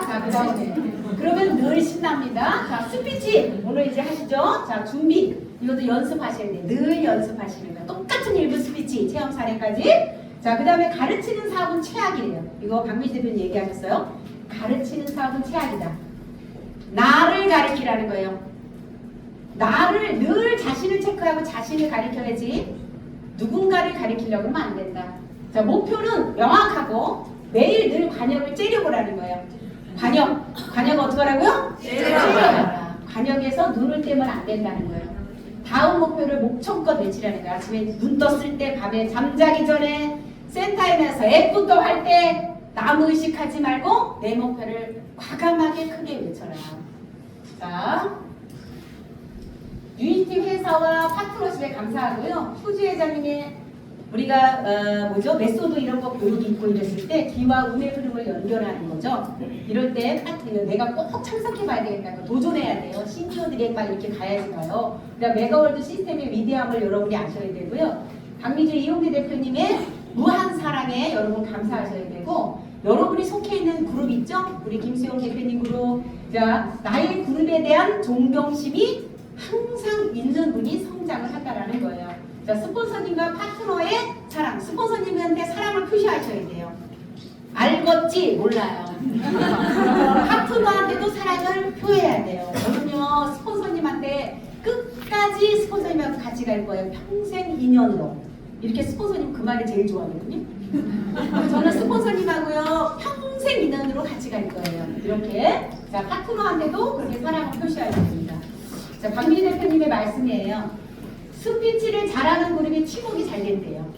자, 그 다음에 그러면 늘 신납니다. 자, 스피치 오늘 이제 하시죠? 자, 준비. 이것도 연습하셔야 돼요. 늘 연습하시는 거예요. 똑같은 1분 스피치 체험 사례까지. 자, 그 다음에 가르치는 사업은 최악이래요. 이거 박미지 대표님 얘기하셨어요. 가르치는 사업은 최악이다. 나를 가르치라는 거예요. 나를 늘 자신을 체크하고 자신을 가르쳐야지 누군가를 가르치려고 하면 안 된다. 자, 목표는 명확하고 매일 늘 관역을 째려보라는 거예요. 관역 어떻게 하라고요? 째려보라. 관역에서 눈을 떼면 안 된다는 거예요. 다음 목표를 목청껏 외치라는 거예요. 아침에 눈 떴을 때, 밤에 잠자기 전에, 센타임에서 앱부터 할 때 남 의식하지 말고 내 목표를 과감하게 크게 외쳐라. 자, 유니티 회사와 파트너십에 감사하고요. 휴지 회장님의 우리가 메소드 이런 거 교육이 있고 이랬을 때 기와 운의 흐름을 연결하는 거죠. 이럴 때 내가 꼭 참석해 봐야 되겠다. 도전해야 돼요. 시니어들이 막 이렇게 가야지 가요. 그러니까 메가월드 시스템의 위대함을 여러분이 아셔야 되고요. 박미주 이용대 대표님의 무한 사랑에 여러분 감사하셔야 되고, 여러분이 속해 있는 그룹 있죠? 우리 김수영 대표님 그룹. 자, 나의 그룹에 대한 존경심이 항상 있는 분이 성장을 한다라는 거예요. 자, 스폰서님과 파트너의 사랑. 스폰서님한테 사랑을 표시하셔야 돼요. 알겠지? 몰라요. 파트너한테도 사랑을 표해야 돼요. 저는요, 스폰서님한테 끝까지 스폰서님하고 같이 갈 거예요. 평생 인연으로. 이렇게 스폰서님 그 말을 제일 좋아하거든요. 저는 스폰서님하고요, 평생 인연으로 같이 갈 거예요. 이렇게. 자, 파트너한테도 그렇게 사랑을 표시해야 됩니다. 자, 박민희 대표님의 말씀이에요. 스피치를 잘하는 그룹이 팀워크가 잘 된대요.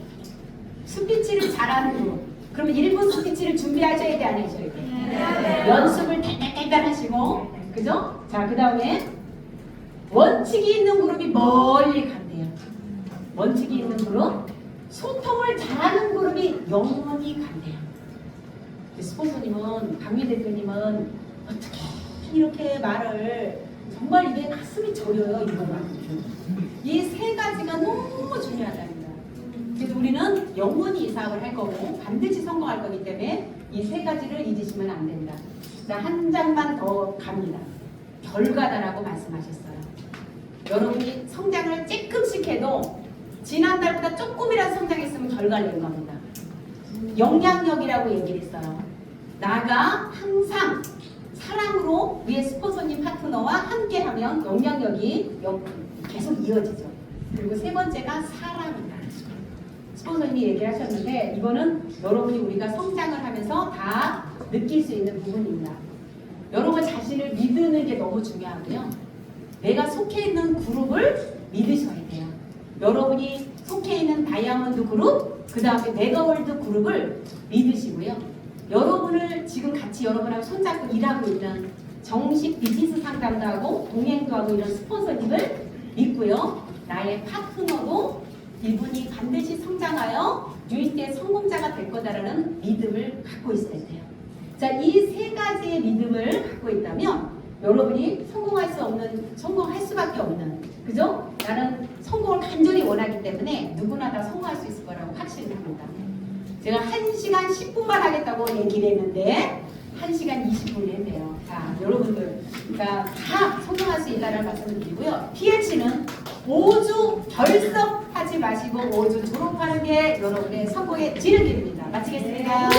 스피치를 잘하는 그룹. 그러면 1분 스피치를 준비하셔야 돼, 안 하셔야 돼? 네. 연습을 달달달달 하시고, 그죠? 자, 그 다음에 원칙이 있는 그룹이 멀리 간대요. 원칙이 있는 그룹. 소통을 잘하는 그룹이 영원히 간대요. 스폰서님은, 박민 대표님은 어떻게 이렇게 말을 정말 이게 가슴이 저려요. 이 세 가지가 너무 중요하답니다. 그래서 우리는 영원히 이 사업을 할 거고 반드시 성공할 거기 때문에 이 세 가지를 잊으시면 안 된다. 자, 한 장만 더 갑니다. 결과다라고 말씀하셨어요. 여러분이 성장을 조금씩 해도 지난달보다 조금이라도 성장했으면 결과를 낸 겁니다. 영향력이라고 얘기를 했어요. 나가 항상 사랑으로 우리의 스폰서님 파트너와 함께하면 영향력이 계속 이어지죠. 그리고 세 번째가 사랑이다. 스폰서님이 얘기를 하셨는데 이거는 여러분이 우리가 성장을 하면서 다 느낄 수 있는 부분입니다. 여러분 자신을 믿는 게 너무 중요하고요. 내가 속해 있는 그룹을 믿으셔야 돼요. 여러분이 속해 있는 다이아몬드 그룹, 그 다음에 메가월드 그룹을 믿으시고요. 여러분을 지금 같이 여러분하고 손잡고 일하고 있는 정식 비즈니스 상담도 하고 동행도 하고 이런 스폰서님을 믿고요. 나의 파트너도 이분이 반드시 성장하여 유인대 성공자가 될 거다라는 믿음을 갖고 있어야 돼요. 자, 이 세 가지의 믿음을 갖고 있다면 여러분이 성공할 수밖에 없는, 그죠? 나는 성공을 간절히 원하기 때문에 누구나 다 성공할 수 있을 거라고 확신을 합니다. 제가 1시간 10분만 하겠다고 얘기를 했는데 1시간 20분을 했네요. 자, 여러분들 다 성공할 수 있다는 말씀을 드리고요. PLC는 5주 결석하지 마시고 5주 졸업하는 게 여러분의 성공의 지름길입니다. 마치겠습니다.